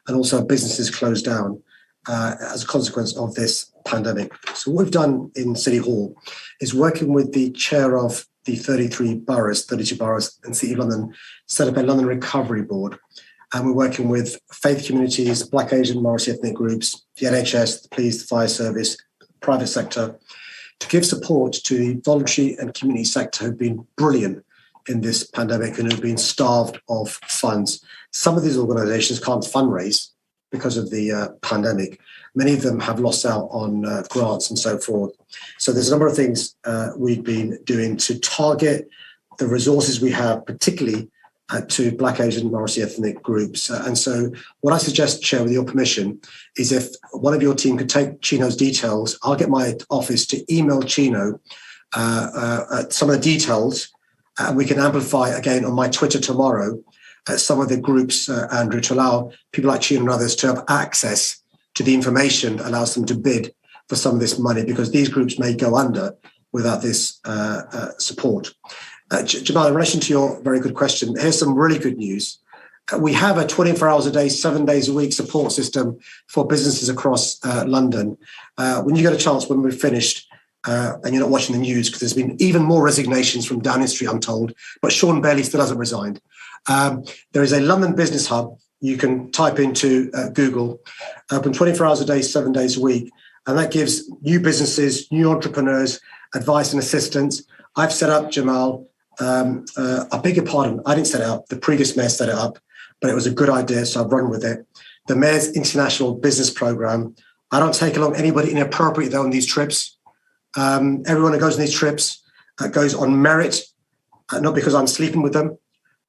and also businesses closed down as a consequence of this pandemic. So what we've done in City Hall is working with the chair of the 32 boroughs in City of London, set up a London Recovery Board. And we're working with faith communities, Black, Asian, minority ethnic groups, the NHS, the police, the fire service, private sector, to give support to the voluntary and community sector who've been brilliant in this pandemic and who've been starved of funds. Some of these organisations can't fundraise because of the pandemic. Many of them have lost out on grants and so forth. So there's a number of things we've been doing to target the resources we have, particularly to Black, Asian, minority ethnic groups. And so what I suggest, Chair, with your permission, is if one of your team could take Chino's details, I'll get my office to email Chino some of the details, and we can amplify again on my Twitter tomorrow some of the groups, Andrew, to allow people like Chino and others to have access to the information that allows them to bid for some of this money, because these groups may go under without this support. Jamal, in relation to your very good question, here's some really good news. We have a 24 hours a day, 7 days a week support system for businesses across London. When you get a chance, when we're finished, and you're not watching the news, because there's been even more resignations from Downing Street, I'm told, but Sean Bailey still hasn't resigned. There is a London Business Hub. You can type into Google, open 24 hours a day, 7 days a week, and that gives new businesses, new entrepreneurs, advice and assistance. I've set up, Jamal, I beg your pardon, I didn't set it up, the previous mayor set it up, but it was a good idea, so I've run with it. The Mayor's International Business Programme. I don't take along anybody inappropriate though on these trips. Everyone who goes on these trips goes on merit, not because I'm sleeping with them.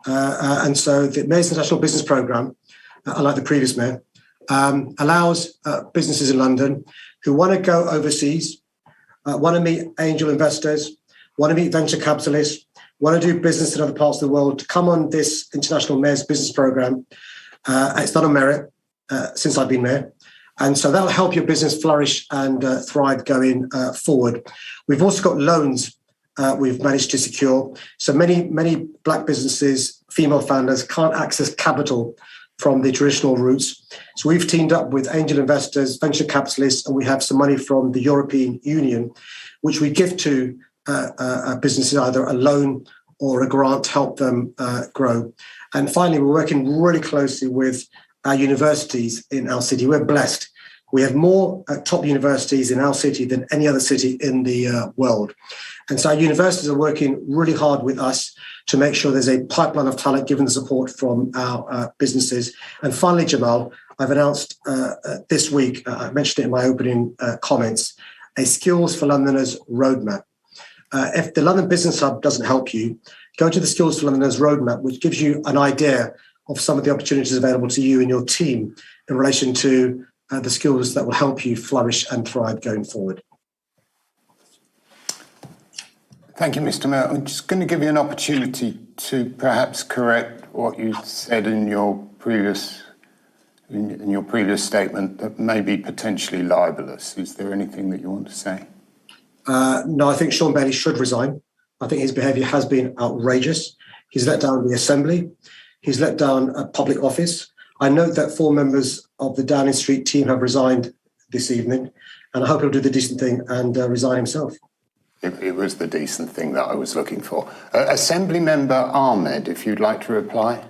And so the Mayor's International Business Programme, unlike the previous mayor, allows businesses in London who want to go overseas, want to meet angel investors, want to meet venture capitalists, want to do business in other parts of the world, to come on this International Mayor's Business Programme. It's not on merit since I've been mayor. And so that'll help your business flourish and thrive going forward. We've also got loans we've managed to secure. So many Black businesses, female founders, can't access capital from the traditional routes. So we've teamed up with angel investors, venture capitalists, and we have some money from the European Union, which we give to businesses, either a loan or a grant to help them grow. And finally, we're working really closely with our universities in our city. We're blessed. We have more top universities in our city than any other city in the world. And so our universities are working really hard with us to make sure there's a pipeline of talent given the support from our businesses. And finally, Jamal, I've announced this week, I mentioned it in my opening comments, a Skills for Londoners roadmap. If the London Business Hub doesn't help you, go to the Skills for Londoners roadmap, which gives you an idea of some of the opportunities available to you and your team in relation to the skills that will help you flourish and thrive going forward. Thank you, Mr. Mayor. I'm just going to give you an opportunity to perhaps correct what you said in your previous statement that may be potentially libelous. Is there anything that you want to say? No, I think Sean Bailey should resign. I think his behaviour has been outrageous. He's let down the Assembly. He's let down a public office. I note that 4 members of the Downing Street team have resigned this evening, and I hope he'll do the decent thing and resign himself. It was the decent thing that I was looking for. Assembly Member Ahmed, if you'd like to reply.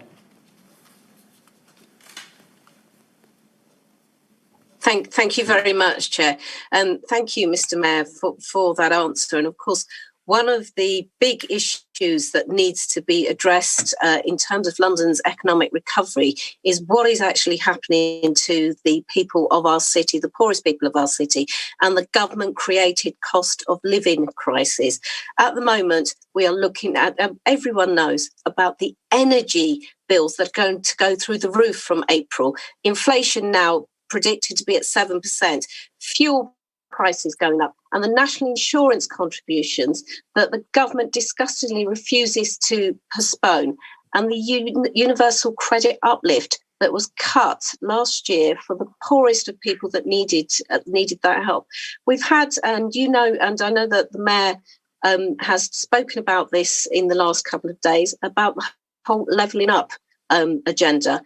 Thank you very much, Chair. And thank you, Mr. Mayor, for that answer. And of course, one of the big issues that needs to be addressed in terms of London's economic recovery is what is actually happening to the people of our city, the poorest people of our city, and the government-created cost of living crisis. At the moment, we are looking at, everyone knows about the energy bills that are going to go through the roof from April. Inflation now predicted to be at 7%, fuel prices going up, and the national insurance contributions that the government disgustingly refuses to postpone, and the universal credit uplift that was cut last year for the poorest of people that needed that help. We've had, and you know, and I know that the Mayor has spoken about this in the last couple of days, about the whole levelling up agenda.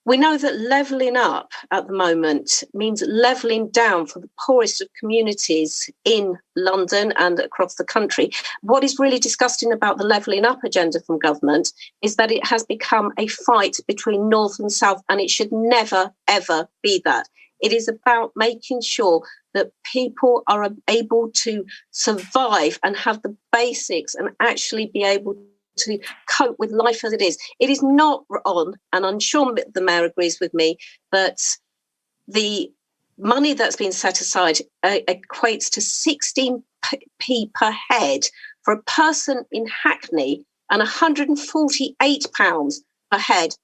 We know that levelling up at the moment means levelling down for the poorest of communities in London and across the country. What is really disgusting about the levelling up agenda from government is that it has become a fight between North and South, and it should never, ever be that. It is about making sure that people are able to survive and have the basics and actually be able to cope with life as it is. It is not on, and I'm sure the Mayor agrees with me, that the money that's been set aside equates to 16p per head for a person in Hackney and £148 per head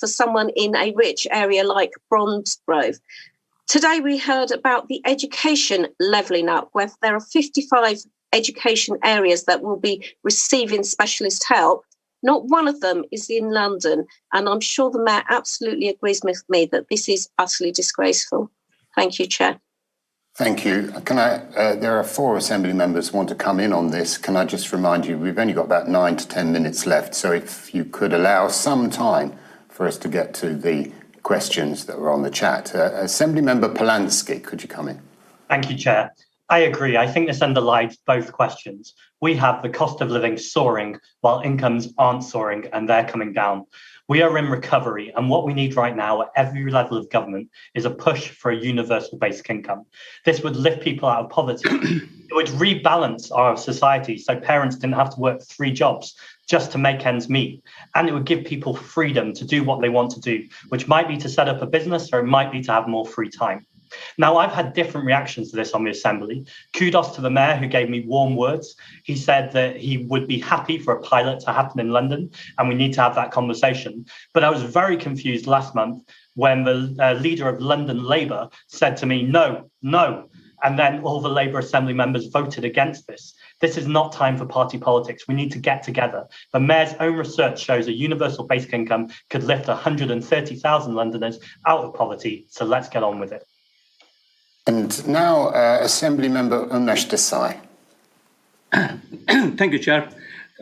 for someone in a rich area like Bromsgrove. Today we heard about the education levelling up, where there are 55 education areas that will be receiving specialist help. Not one of them is in London, and I'm sure the Mayor absolutely agrees with me that this is utterly disgraceful. Thank you, Chair. Thank you. There are 4 Assembly members who want to come in on this. Can I just remind you, we've only got about 9 to 10 minutes left, so if you could allow some time for us to get to the questions that were on the chat. Assembly Member Polanski, could you come in? Thank you, Chair. I agree. I think this underlies both questions. We have the cost of living soaring while incomes aren't soaring and they're coming down. We are in recovery, and what we need right now at every level of government is a push for a universal basic income. This would lift people out of poverty. It would rebalance our society so parents didn't have to work 3 jobs just to make ends meet. And it would give people freedom to do what they want to do, which might be to set up a business or it might be to have more free time. Now, I've had different reactions to this on the Assembly. Kudos to the Mayor who gave me warm words. He said that he would be happy for a pilot to happen in London, and we need to have that conversation. But I was very confused last month when the leader of London Labour said to me, no. And then all the Labour Assembly members voted against this. This is not time for party politics. We need to get together. The Mayor's own research shows a universal basic income could lift 130,000 Londoners out of poverty. So let's get on with it. And now, Assembly Member Umesh Desai. Thank you, Chair.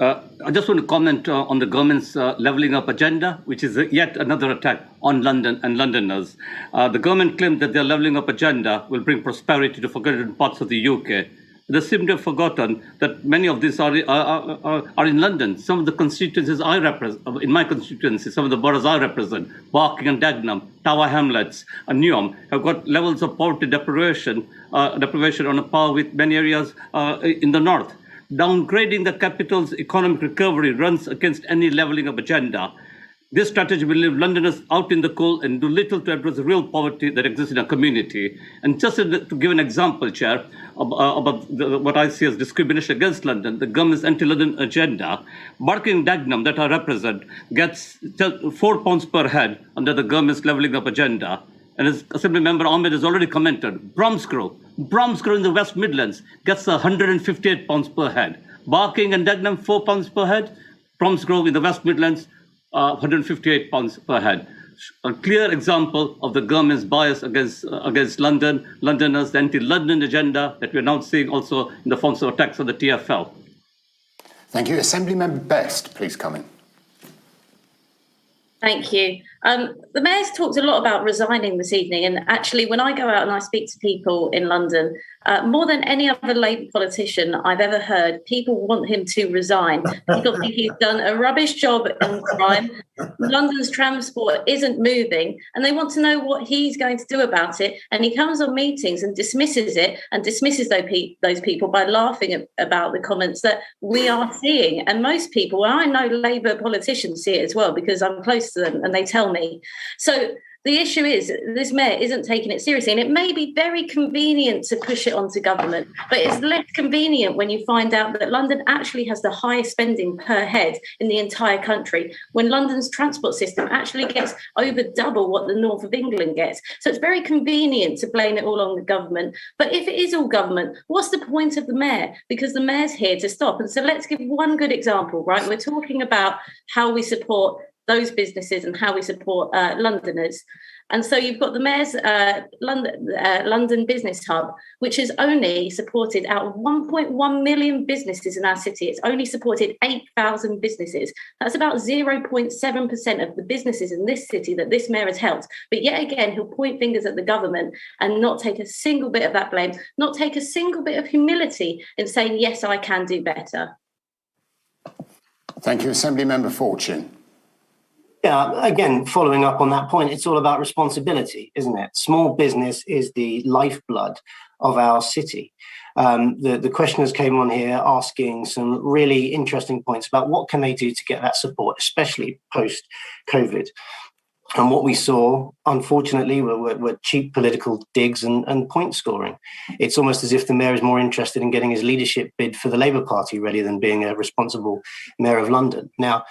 I just want to comment on the government's levelling up agenda, which is yet another attack on London and Londoners. The government claimed that their levelling up agenda will bring prosperity to forgotten parts of the UK. They seem to have forgotten that many of these are in London. Some of the constituencies I represent, in my constituency, some of the boroughs I represent, Barking and Dagenham, Tower Hamlets, and Newham, have got levels of poverty deprivation on a par with many areas in the north. Downgrading the capital's economic recovery runs against any levelling up agenda. This strategy will leave Londoners out in the cold and do little to address the real poverty that exists in our community. And just to give an example, Chair, about what I see as discrimination against London, the government's anti-London agenda. Barking Dagenham, that I represent, gets £4 per head under the government's levelling up agenda. And as Assembly Member Ahmed has already commented, Bromsgrove in the West Midlands gets £158 per head. Barking and Dagenham, £4 per head. Bromsgrove in the West Midlands, £158 per head. A clear example of the government's bias against Londoners, the anti-London agenda that we're now seeing also in the forms of attacks on the TfL. Thank you. Assembly Member Best, please come in. Thank you. The Mayor's talked a lot about resigning this evening, and actually when I go out and I speak to people in London, more than any other Labour politician I've ever heard, people want him to resign. People think he's done a rubbish job on crime. London's transport isn't moving, and they want to know what he's going to do about it. And he comes on meetings and dismisses it, and dismisses those people by laughing about the comments that we are seeing. And most people, and I know Labour politicians see it as well because I'm close to them and they tell me. So the issue is this Mayor isn't taking it seriously, and it may be very convenient to push it onto government, but it's less convenient when you find out that London actually has the highest spending per head in the entire country, when London's transport system actually gets over double what the north of England gets. So it's very convenient to blame it all on the government. But if it is all government, what's the point of the Mayor? Because the Mayor's here to stop. And so let's give one good example, right? We're talking about how we support those businesses and how we support Londoners. And so you've got the Mayor's London Business Hub, which is only supported out of 1.1 million businesses in our city. It's only supported 8,000 businesses. That's about 0.7% of the businesses in this city that this Mayor has helped. But yet again, he'll point fingers at the government and not take a single bit of that blame, not take a single bit of humility in saying, yes, I can do better. Thank you. Assembly Member Fortune. Yeah, again, following up on that point, it's all about responsibility, isn't it? Small business is the lifeblood of our city. The questioners came on here asking some really interesting points about what can they do to get that support, especially post-COVID. And what we saw, unfortunately, were cheap political digs and point scoring. It's almost as if the Mayor is more interested in getting his leadership bid for the Labour Party ready than being a responsible Mayor of London. Now,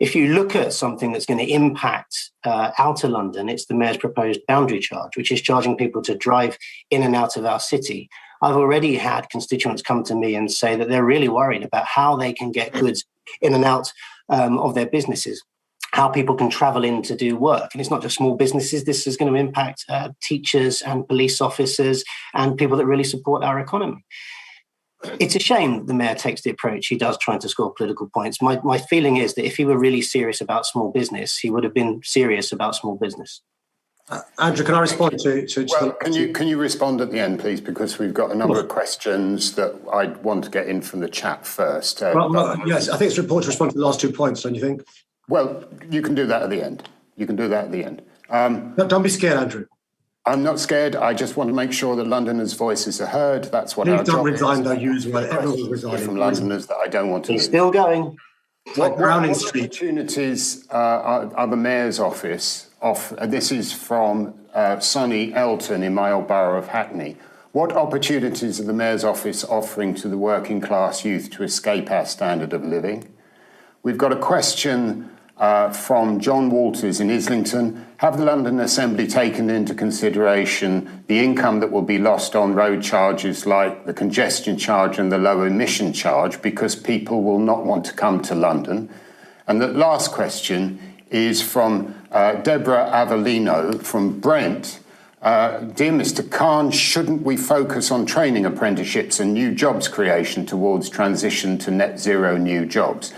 if you look at something that's going to impact outer London, it's the Mayor's proposed boundary charge, which is charging people to drive in and out of our city. I've already had constituents come to me and say that they're really worried about how they can get goods in and out of their businesses, how people can travel in to do work. And it's not just small businesses. This is going to impact teachers and police officers and people that really support our economy. It's a shame that the Mayor takes the approach he does, trying to score political points. My feeling is that if he were really serious about small business, he would have been serious about small business. Andrew, can I respond to well, can you respond at the end, please? Because we've got a number of questions that I want to get in from the chat first. Yes, I think it's important to respond to the last 2 points, don't you think? Well, you can do that at the end. Don't be scared, Andrew. I'm not scared. I just want to make sure that Londoners' voices are heard. That's what our job is. Please don't resign, though. You as well. Everyone's resigning. From Londoners that I don't want to. He's still going. What opportunities are the Mayor's office off? This is from Sonny Elton in my old borough of Hackney. What opportunities are the Mayor's office offering to the working class youth to escape our standard of living? We've got a question from John Walters in Islington. Have the London Assembly taken into consideration the income that will be lost on road charges like the congestion charge and the low emission charge, because people will not want to come to London? And the last question is from Deborah Avellino from Brent. Dear Mr. Khan, shouldn't we focus on training apprenticeships and new jobs creation towards transition to net zero new jobs?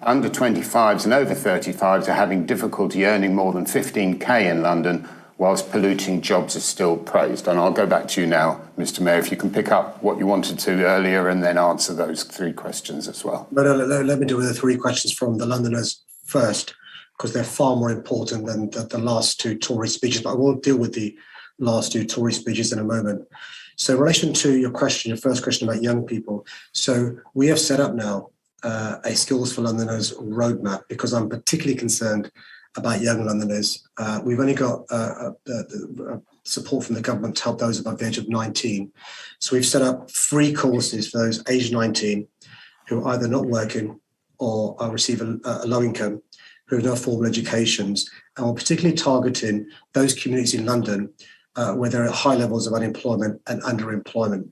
Under 25s and over 35s are having difficulty earning more than 15k in London, whilst polluting jobs are still praised. And I'll go back to you now, Mr. Mayor, if you can pick up what you wanted to earlier and then answer those 3 questions as well. Let me deal with the 3 questions from the Londoners first, because they're far more important than the last 2 Tory speeches, but I will deal with the last 2 Tory speeches in a moment. So in relation to your first question about young people, so we have set up now a Skills for Londoners roadmap, because I'm particularly concerned about young Londoners. We've only got support from the government to help those above the age of 19. So we've set up free courses for those aged 19 who are either not working or receive a low income, who have no formal educations, and we're particularly targeting those communities in London where there are high levels of unemployment and underemployment.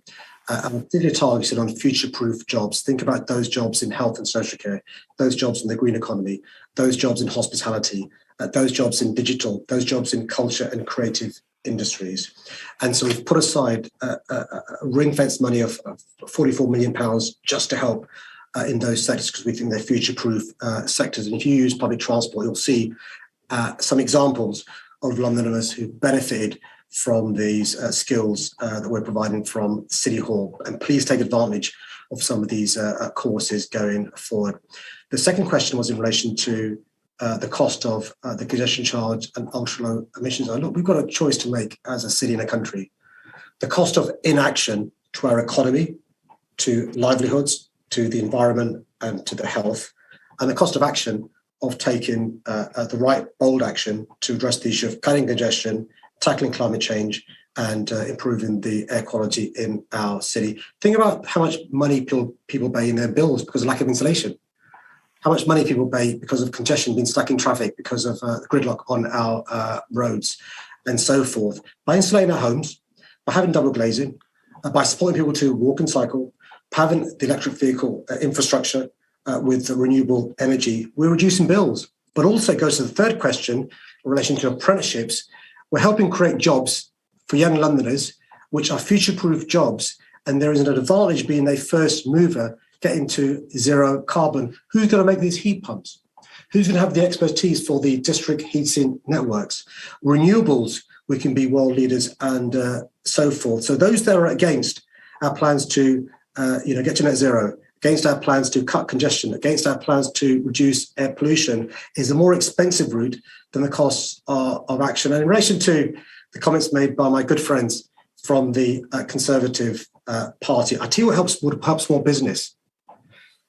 And we're particularly targeted on future-proof jobs. Think about those jobs in health and social care, those jobs in the green economy, those jobs in hospitality, those jobs in digital, those jobs in culture and creative industries. And so we've put aside ring-fenced money of £44 million just to help in those sectors, because we think they're future-proof sectors. And if you use public transport, you'll see some examples of Londoners who benefited from these skills that we're providing from City Hall. And please take advantage of some of these courses going forward. The second question was in relation to the cost of the congestion charge and ultra-low emissions. Look, we've got a choice to make as a city and a country. The cost of inaction to our economy, to livelihoods, to the environment and to the health, and the cost of action of taking the right bold action to address the issue of cutting congestion, tackling climate change, and improving the air quality in our city. Think about how much money people pay in their bills because of lack of insulation. How much money people pay because of congestion, being stuck in traffic, because of gridlock on our roads, and so forth. By insulating our homes, by having double glazing, by supporting people to walk and cycle, having the electric vehicle infrastructure with renewable energy, we're reducing bills. But also it goes to the third question in relation to apprenticeships. We're helping create jobs for young Londoners, which are future-proof jobs, and there is an advantage being a first mover getting to zero carbon. Who's going to make these heat pumps? Who's going to have the expertise for the district heating networks? Renewables, we can be world leaders and so forth. So those that are against our plans to get to net zero, against our plans to cut congestion, against our plans to reduce air pollution, is a more expensive route than the costs of action. And in relation to the comments made by my good friends from the Conservative Party, I tell you what would help small business.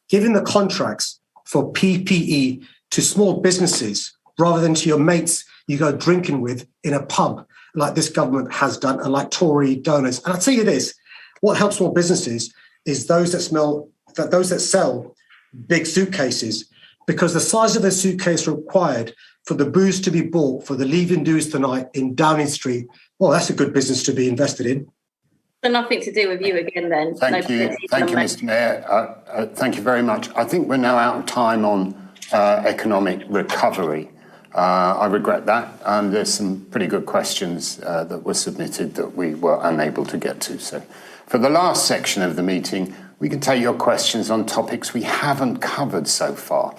Giving the contracts for PPE to small businesses rather than to your mates you go drinking with in a pub, like this government has done, and like Tory donors. And I'll tell you this, what helps small businesses is those that sell big suitcases, because the size of the suitcase required for the booze to be bought for the leaving dues tonight in Downing Street, well, that's a good business to be invested in. So nothing to do with you again then. Thank you, Mr. Mayor. Thank you very much. I think we're now out of time on economic recovery. I regret that. There's some pretty good questions that were submitted that we were unable to get to. So for the last section of the meeting, we can take your questions on topics we haven't covered so far.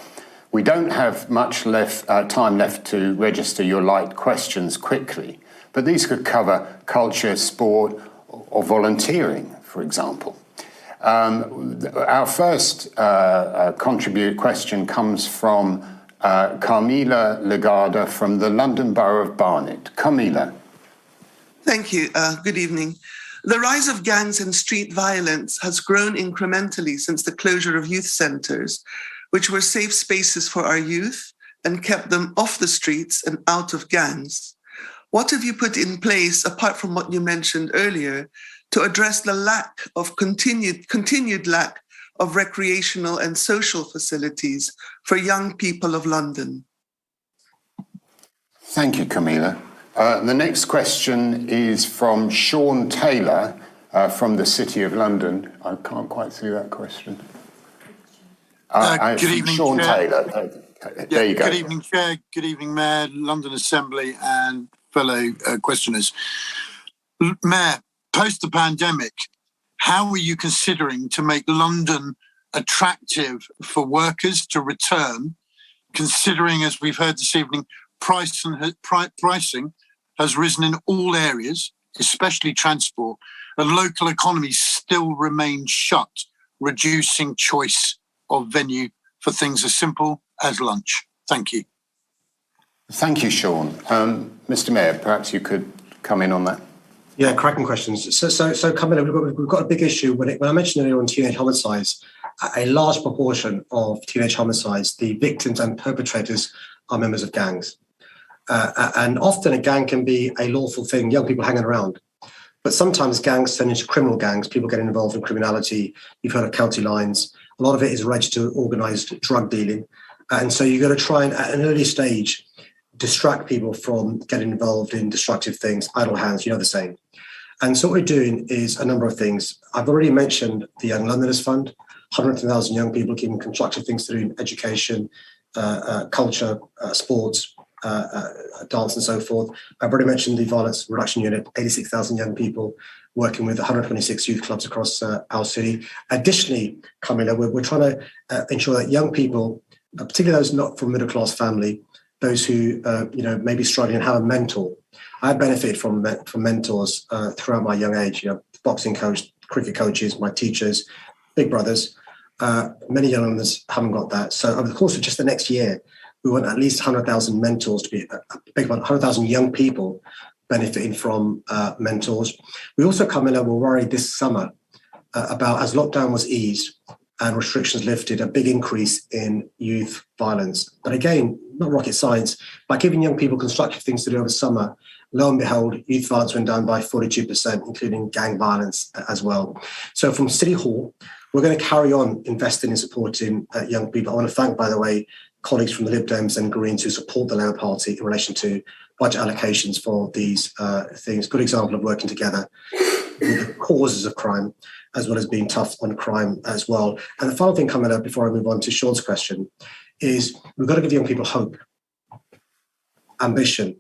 We don't have much time left to register your light questions quickly, but these could cover culture, sport, or volunteering, for example. Our first question comes from Carmela Lagarda from the London Borough of Barnet. Carmela. Thank you. Good evening. The rise of gangs and street violence has grown incrementally since the closure of youth centres, which were safe spaces for our youth and kept them off the streets and out of gangs. What have you put in place, apart from what you mentioned earlier, to address the lack of continued lack of recreational and social facilities for young people of London? Thank you, Camilla. The next question is from Sean Taylor from the City of London. I can't quite see that question. Good evening, Sean Chair. Taylor. There you go. Good evening, Chair. Good evening, Mayor, London Assembly and fellow questioners. Mayor, post the pandemic, how are you considering to make London attractive for workers to return, considering, as we've heard this evening, pricing has risen in all areas, especially transport, and local economies still remain shut, reducing choice of venue for things as simple as lunch? Thank you. Thank you, Sean. Mr. Mayor, perhaps you could come in on that. Yeah, cracking questions. So Camilla, we've got a big issue. When I mentioned earlier on teenage homicides, a large proportion of teenage homicides, the victims and perpetrators are members of gangs. And often a gang can be a lawful thing, young people hanging around. But sometimes gangs turn into criminal gangs, people getting involved in criminality. You've heard of county lines. A lot of it is related to organised drug dealing. And so you've got to try and, at an early stage, distract people from getting involved in destructive things, idle hands, the saying. And so what we're doing is a number of things. I've already mentioned the Young Londoners Fund, 100,000 young people keeping constructive things to do in education, culture, sports, dance and so forth. I've already mentioned the Violence Reduction Unit, 86,000 young people working with 126 youth clubs across our city. Additionally, Camilla, we're trying to ensure that young people, particularly those not from middle-class family, those who may be struggling and have a mentor. I benefited from mentors throughout my young age, boxing coach, cricket coaches, my teachers, big brothers. Many young Londoners haven't got that. So over the course of just the next year, we want at least 100,000 mentors to be, 100,000 young people benefiting from mentors. We also, Camilla, were worried this summer about, as lockdown was eased and restrictions lifted, a big increase in youth violence. But again, not rocket science, by giving young people constructive things to do over summer, lo and behold, youth violence went down by 42%, including gang violence as well. So from City Hall, we're going to carry on investing in supporting young people. I want to thank, by the way, colleagues from the Lib Dems and Greens who support the Labour Party in relation to budget allocations for these things. Good example of working together with the causes of crime, as well as being tough on crime as well. And the final thing coming up before I move on to Sean's question is we've got to give young people hope, ambition,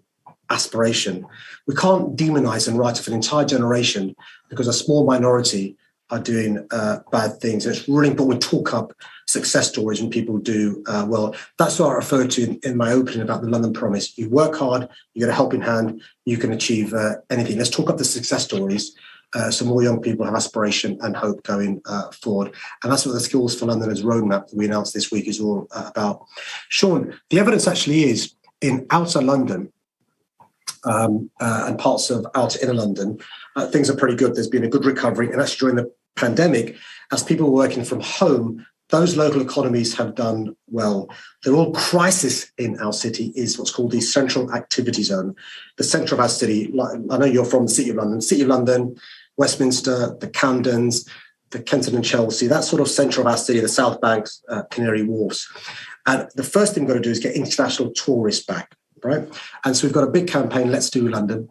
aspiration. We can't demonize and write off an entire generation because a small minority are doing bad things. And it's really important we talk up success stories when people do well. That's what I referred to in my opening about the London Promise. You work hard, you get a helping hand, you can achieve anything. Let's talk up the success stories so more young people have aspiration and hope going forward. And that's what the Skills for Londoners roadmap that we announced this week is all about. Sean, the evidence actually is in outer London and parts of outer inner London, things are pretty good. There's been a good recovery. And actually during the pandemic, as people were working from home, those local economies have done well. The real crisis in our city is what's called the Central Activity Zone. The centre of our city, I know you're from the City of London, Westminster, the Camdens, the Kensington and Chelsea, that sort of centre of our city, the South Banks, Canary Wharfs. And the first thing we've got to do is get international tourists back, right? And so we've got a big campaign, Let's Do London,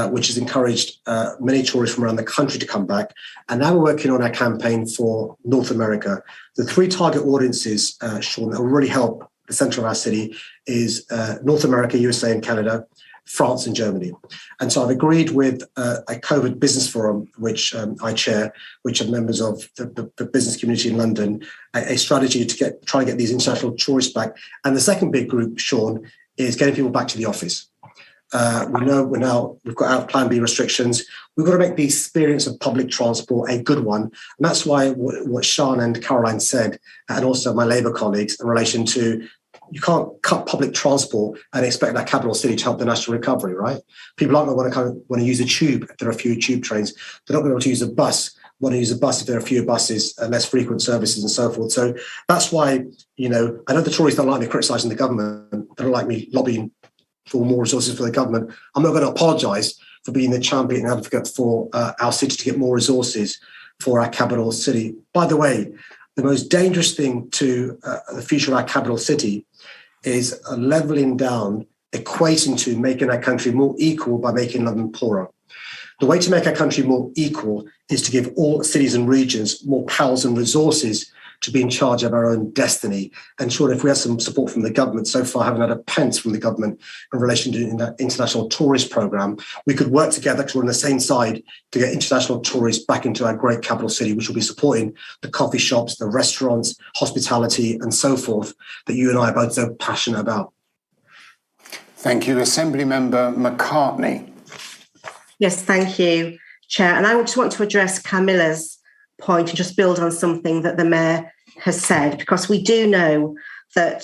which has encouraged many tourists from around the country to come back. And now we're working on our campaign for North America. The three target audiences, Sean, that will really help the centre of our city is North America, USA and Canada, France and Germany. And so I've agreed with a COVID business forum, which I chair, which are members of the business community in London, a strategy to try to get these international tourists back. And the second big group, Sean, is getting people back to the office. We know we've got our Plan B restrictions. We've got to make the experience of public transport a good one. And that's why what Sean and Caroline said, and also my Labour colleagues, in relation to you can't cut public transport and expect that capital city to help the national recovery, right? People aren't going to want to use a tube if there are few tube trains. They're not going to want to use a bus. Want to use a bus if there are fewer buses, less frequent services and so forth. So that's why, I know the Tories don't like me criticising the government. They don't like me lobbying for more resources for the government. I'm not going to apologise for being the champion and advocate for our city to get more resources for our capital city. By the way, the most dangerous thing to the future of our capital city is levelling down, equating to making our country more equal by making London poorer. The way to make our country more equal is to give all cities and regions more powers and resources to be in charge of our own destiny. And sure, if we have some support from the government, so far haven't had a pence from the government in relation to that international tourist programme, we could work together because we're on the same side to get international tourists back into our great capital city, which will be supporting the coffee shops, the restaurants, hospitality and so forth that you and I are both so passionate about. Thank you. Assembly Member McCartney. Yes, thank you, Chair. And I just want to address Camilla's point and just build on something that the Mayor has said, because we do know that,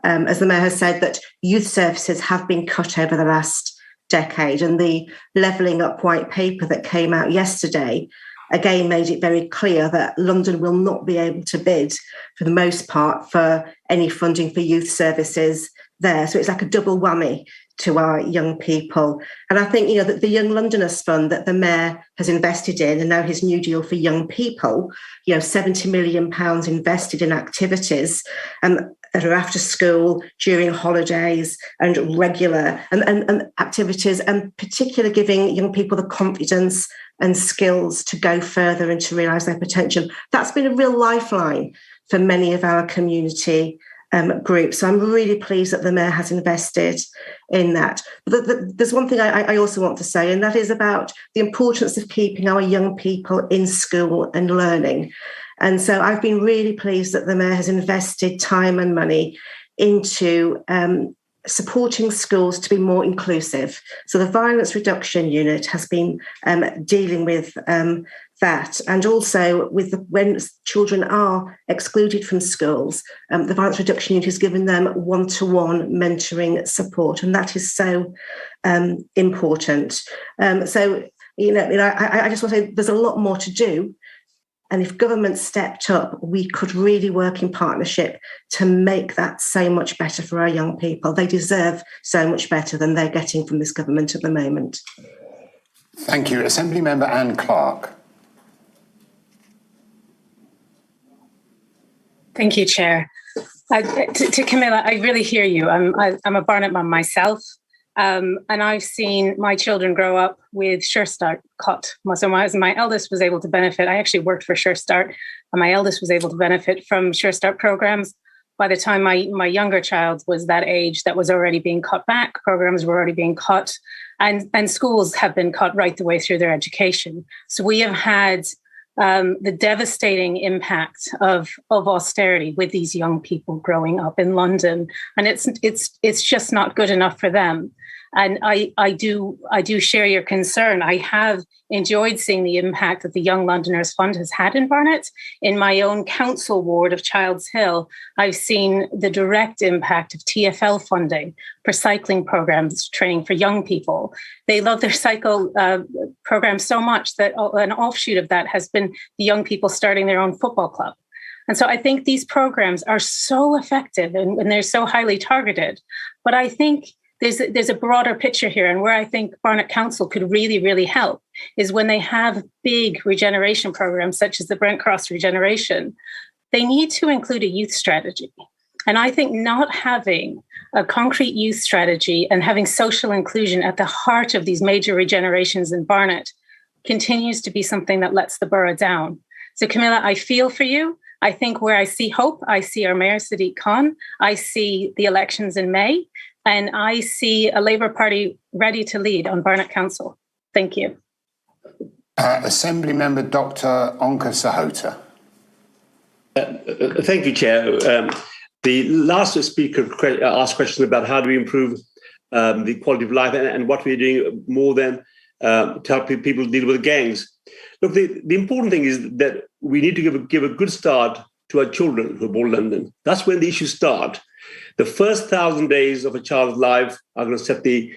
as the Mayor has said, that youth services have been cut over the last decade, and the Levelling Up white paper that came out yesterday again made it very clear that London will not be able to bid, for the most part, for any funding for youth services there. So it's like a double whammy to our young people. And I think, that the Young Londoners Fund that the Mayor has invested in, and now his new deal for young people, £70 million invested in activities that are after school, during holidays, and regular and activities, and particularly giving young people the confidence and skills to go further and to realise their potential. That's been a real lifeline for many of our community groups. So I'm really pleased that the Mayor has invested in that. But there's one thing I also want to say, and that is about the importance of keeping our young people in school and learning. And so I've been really pleased that the Mayor has invested time and money into supporting schools to be more inclusive. So the Violence Reduction Unit has been dealing with that, and also with when children are excluded from schools, the Violence Reduction Unit has given them one-to-one mentoring support, and that is so important. I just want to say there's a lot more to do. And if government stepped up, we could really work in partnership to make that so much better for our young people. They deserve so much better than they're getting from this government at the moment. Thank you. Assembly Member Anne Clark. Thank you, Chair. To Camilla, I really hear you. I'm a Barnet mum myself. And I've seen my children grow up with Sure Start cut. So my eldest was able to benefit. I actually worked for Sure Start, and my eldest was able to benefit from Sure Start programs. By the time my younger child was that age, that was already being cut back. Programs were already being cut, and schools have been cut right the way through their education. So we have had the devastating impact of austerity with these young people growing up in London, and it's just not good enough for them. And I do share your concern. I have enjoyed seeing the impact that the Young Londoners Fund has had in Barnet. In my own council ward of Childs Hill, I've seen the direct impact of TfL funding for cycling programs, training for young people. They love their cycle program so much that an offshoot of that has been the young people starting their own football club. And so I think these programs are so effective and they're so highly targeted. But I think there's a broader picture here, and where I think Barnet Council could really, really help is when they have big regeneration programs such as the Brent Cross Regeneration, they need to include a youth strategy. And I think not having a concrete youth strategy and having social inclusion at the heart of these major regenerations in Barnet continues to be something that lets the borough down. So Camilla, I feel for you. I think where I see hope, I see our Mayor Sadiq Khan, I see the elections in May, and I see a Labour Party ready to lead on Barnet Council. Thank you. Assembly Member Dr. Onka Sahota. Thank you, Chair. The last speaker asked questions about how do we improve the quality of life and what we're doing more than to help people deal with gangs. Look, the important thing is that we need to give a good start to our children who are born in London. That's when the issues start. The first 1,000 days of a child's life are going to set the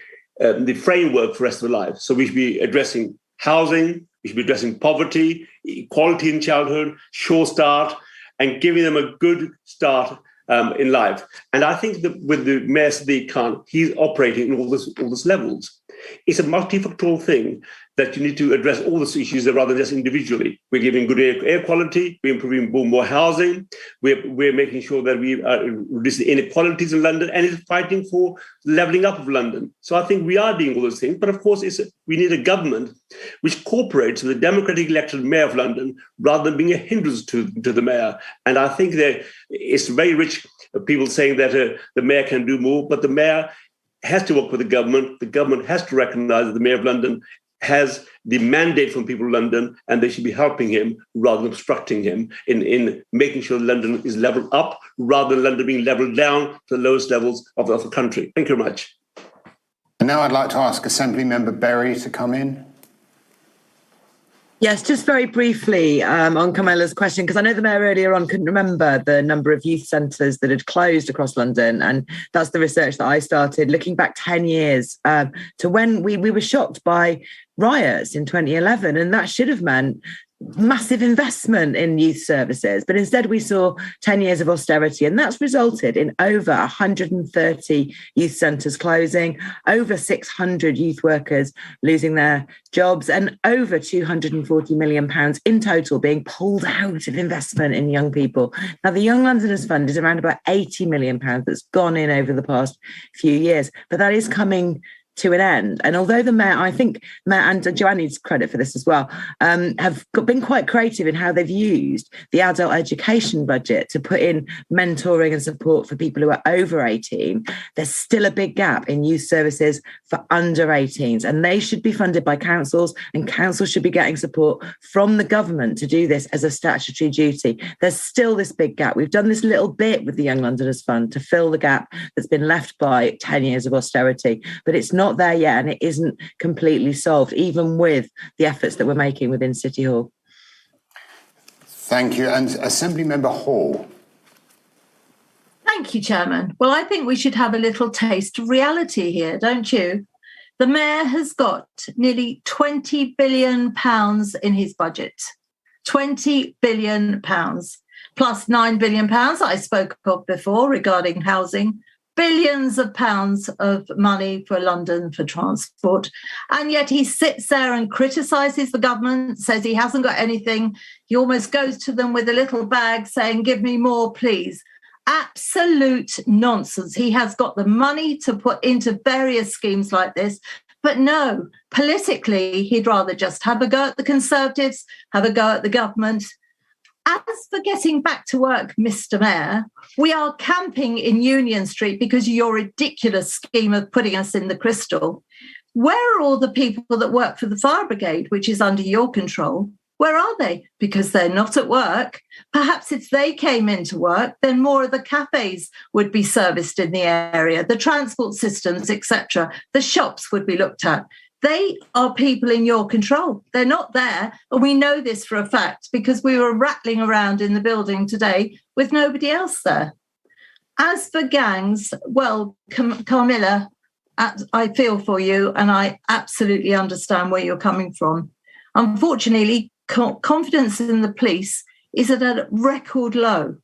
framework for the rest of their life. So we should be addressing housing, we should be addressing poverty, equality in childhood, Sure Start, and giving them a good start in life. And I think that with the Mayor Sadiq Khan, he's operating in all these levels. It's a multifactorial thing that you need to address all these issues rather than just individually. We're giving good air quality, we're improving more housing, we're making sure that we reduce the inequalities in London, and it's fighting for levelling up of London. So I think we are doing all those things, but of course we need a government which cooperates with the democratically elected Mayor of London rather than being a hindrance to the Mayor. And I think that it's very rich people saying that the Mayor can do more, but the Mayor has to work with the government has to recognise that the Mayor of London has the mandate from people in London, and they should be helping him rather than obstructing him in making sure London is levelled up rather than London being levelled down to the lowest levels of the country. Thank you very much. And now I'd like to ask Assembly Member Berry to come in. Yes, just very briefly on Camilla's question, because I know the Mayor earlier on couldn't remember the number of youth centres that had closed across London. And that's the research that I started looking back 10 years to when we were shocked by riots in 2011. And that should have meant massive investment in youth services, but instead we saw 10 years of austerity, and that's resulted in over 130 youth centres closing, over 600 youth workers losing their jobs, and over £240 million in total being pulled out of investment in young people. Now, the Young Londoners Fund is around about £80 million that's gone in over the past few years, but that is coming to an end. And although the Mayor, I think Mayor, and Joanne needs credit for this as well, have been quite creative in how they've used the adult education budget to put in mentoring and support for people who are over 18, there's still a big gap in youth services for under 18s, and they should be funded by councils, and councils should be getting support from the government to do this as a statutory duty. There's still this big gap. We've done this little bit with the Young Londoners Fund to fill the gap that's been left by 10 years of austerity, but it's not there yet, and it isn't completely solved, even with the efforts that we're making within City Hall. Thank you. And Assembly Member Hall. Thank you, Chairman. Well, I think we should have a little taste of reality here, don't you? The Mayor has got nearly £20 billion in his budget. £20 billion, plus £9 billion I spoke of before regarding housing, billions of pounds of money for London for transport. And yet he sits there and criticises the government, says he hasn't got anything. He almost goes to them with a little bag saying, give me more, please. Absolute nonsense. He has got the money to put into various schemes like this. But no, politically, he'd rather just have a go at the Conservatives, have a go at the government. As for getting back to work, Mr. Mayor, we are camping in Union Street because of your ridiculous scheme of putting us in the crystal. Where are all the people that work for the fire brigade, which is under your control? Where are they? Because they're not at work. Perhaps if they came into work, then more of the cafes would be serviced in the area, the transport systems, etc. The shops would be looked at. They are people in your control. They're not there. And we know this for a fact because we were rattling around in the building today with nobody else there. As for gangs, well, Carmilla, I feel for you and I absolutely understand where you're coming from. Unfortunately, confidence in the police is at a record low.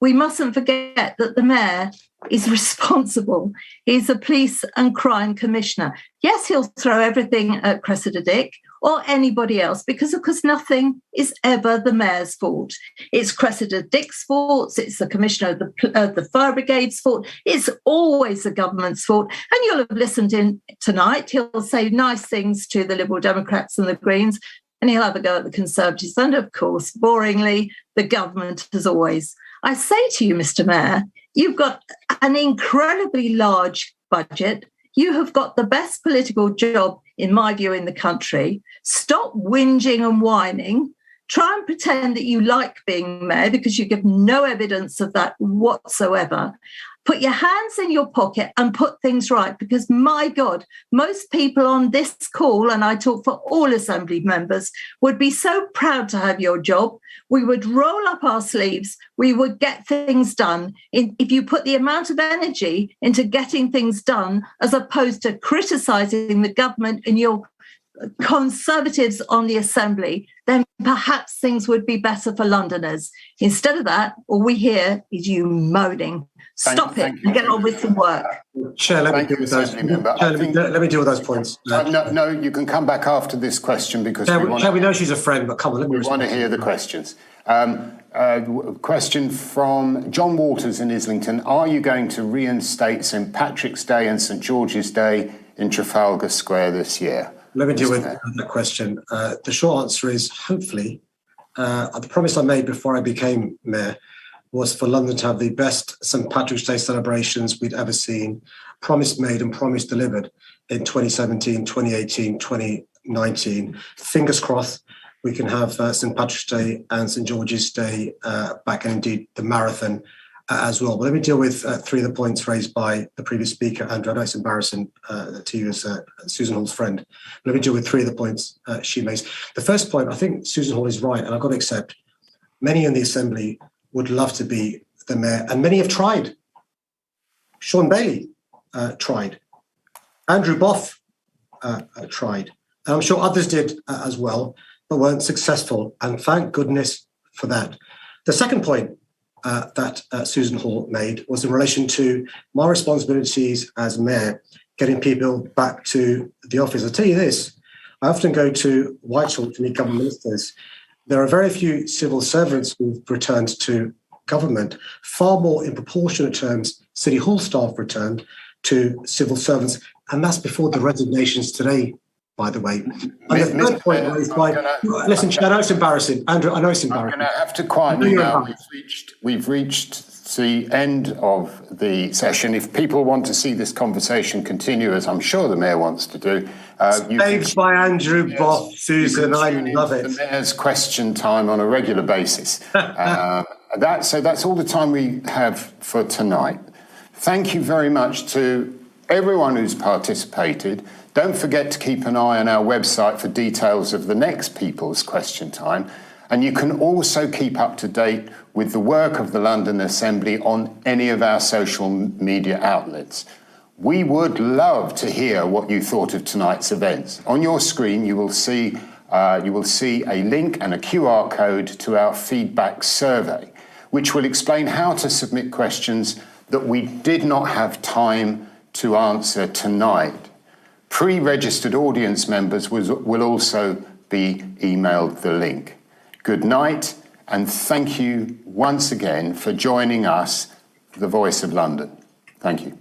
We mustn't forget that the Mayor is responsible. He's a police and crime commissioner. Yes, he'll throw everything at Cressida Dick or anybody else because, of course, nothing is ever the Mayor's fault. It's Cressida Dick's fault. It's the commissioner of the fire brigade's fault. It's always the government's fault. And you'll have listened in tonight. He'll say nice things to the Liberal Democrats and the Greens, and he'll have a go at the Conservatives. And, of course, boringly, the government as always. I say to you, Mr. Mayor, you've got an incredibly large budget. You have got the best political job, in my view, in the country. Stop whinging and whining. Try and pretend that you like being mayor because you give no evidence of that whatsoever. Put your hands in your pocket and put things right because, my God, most people on this call, and I talk for all Assembly members, would be so proud to have your job. We would roll up our sleeves. We would get things done. If you put the amount of energy into getting things done as opposed to criticising the government and your Conservatives on the Assembly, then perhaps things would be better for Londoners. Instead of that, all we hear is you moaning. Stop it and get on with some work. Chair, let me deal with those points. No, you can come back after this question because we know she's a friend, but come on, we want to hear the questions. Question from John Waters in Islington. Are you going to reinstate St Patrick's Day and St George's Day in Trafalgar Square this year? Let me deal with that question. The short answer is hopefully. The promise I made before I became mayor was for London to have the best St Patrick's Day celebrations we'd ever seen. Promise made and promise delivered in 2017, 2018, 2019. Fingers crossed we can have St Patrick's Day and St George's Day back, and indeed the marathon as well. But let me deal with three of the points raised by the previous speaker, Andrew. I know it's embarrassing to you as Susan Hall's friend. Let me deal with three of the points she makes. The first point, I think Susan Hall is right, and I've got to accept, many in the Assembly would love to be the mayor, and many have tried. Sean Bailey tried. Andrew Boff tried. And I'm sure others did as well. but weren't successful. And thank goodness for that. The second point that Susan Hall made was in relation to my responsibilities as mayor, getting people back to the office. I'll tell you this, I often go to Whitehall to meet government ministers. There are very few civil servants who've returned to government, far more in proportionate terms, City Hall staff returned to civil servants, and that's before the resignations today, by the way. And the third point raised by, listen, I know it's embarrassing. Andrew, I know it's embarrassing. I'm going to have to quieten you now. We've reached the end of the session. If people want to see this conversation continue, as I'm sure the Mayor wants to do, saved by Andrew, Boff, Susan, I love it. The Mayor's question time on a regular basis. So that's all the time we have for tonight. Thank you very much to everyone who's participated. Don't forget to keep an eye on our website for details of the next People's Question Time. And you can also keep up to date with the work of the London Assembly on any of our social media outlets. We would love to hear what you thought of tonight's events. On your screen, you will see a link and a QR code to our feedback survey, which will explain how to submit questions that we did not have time to answer tonight. Pre-registered audience members will also be emailed the link. Good night, and thank you once again for joining us, the Voice of London. Thank you.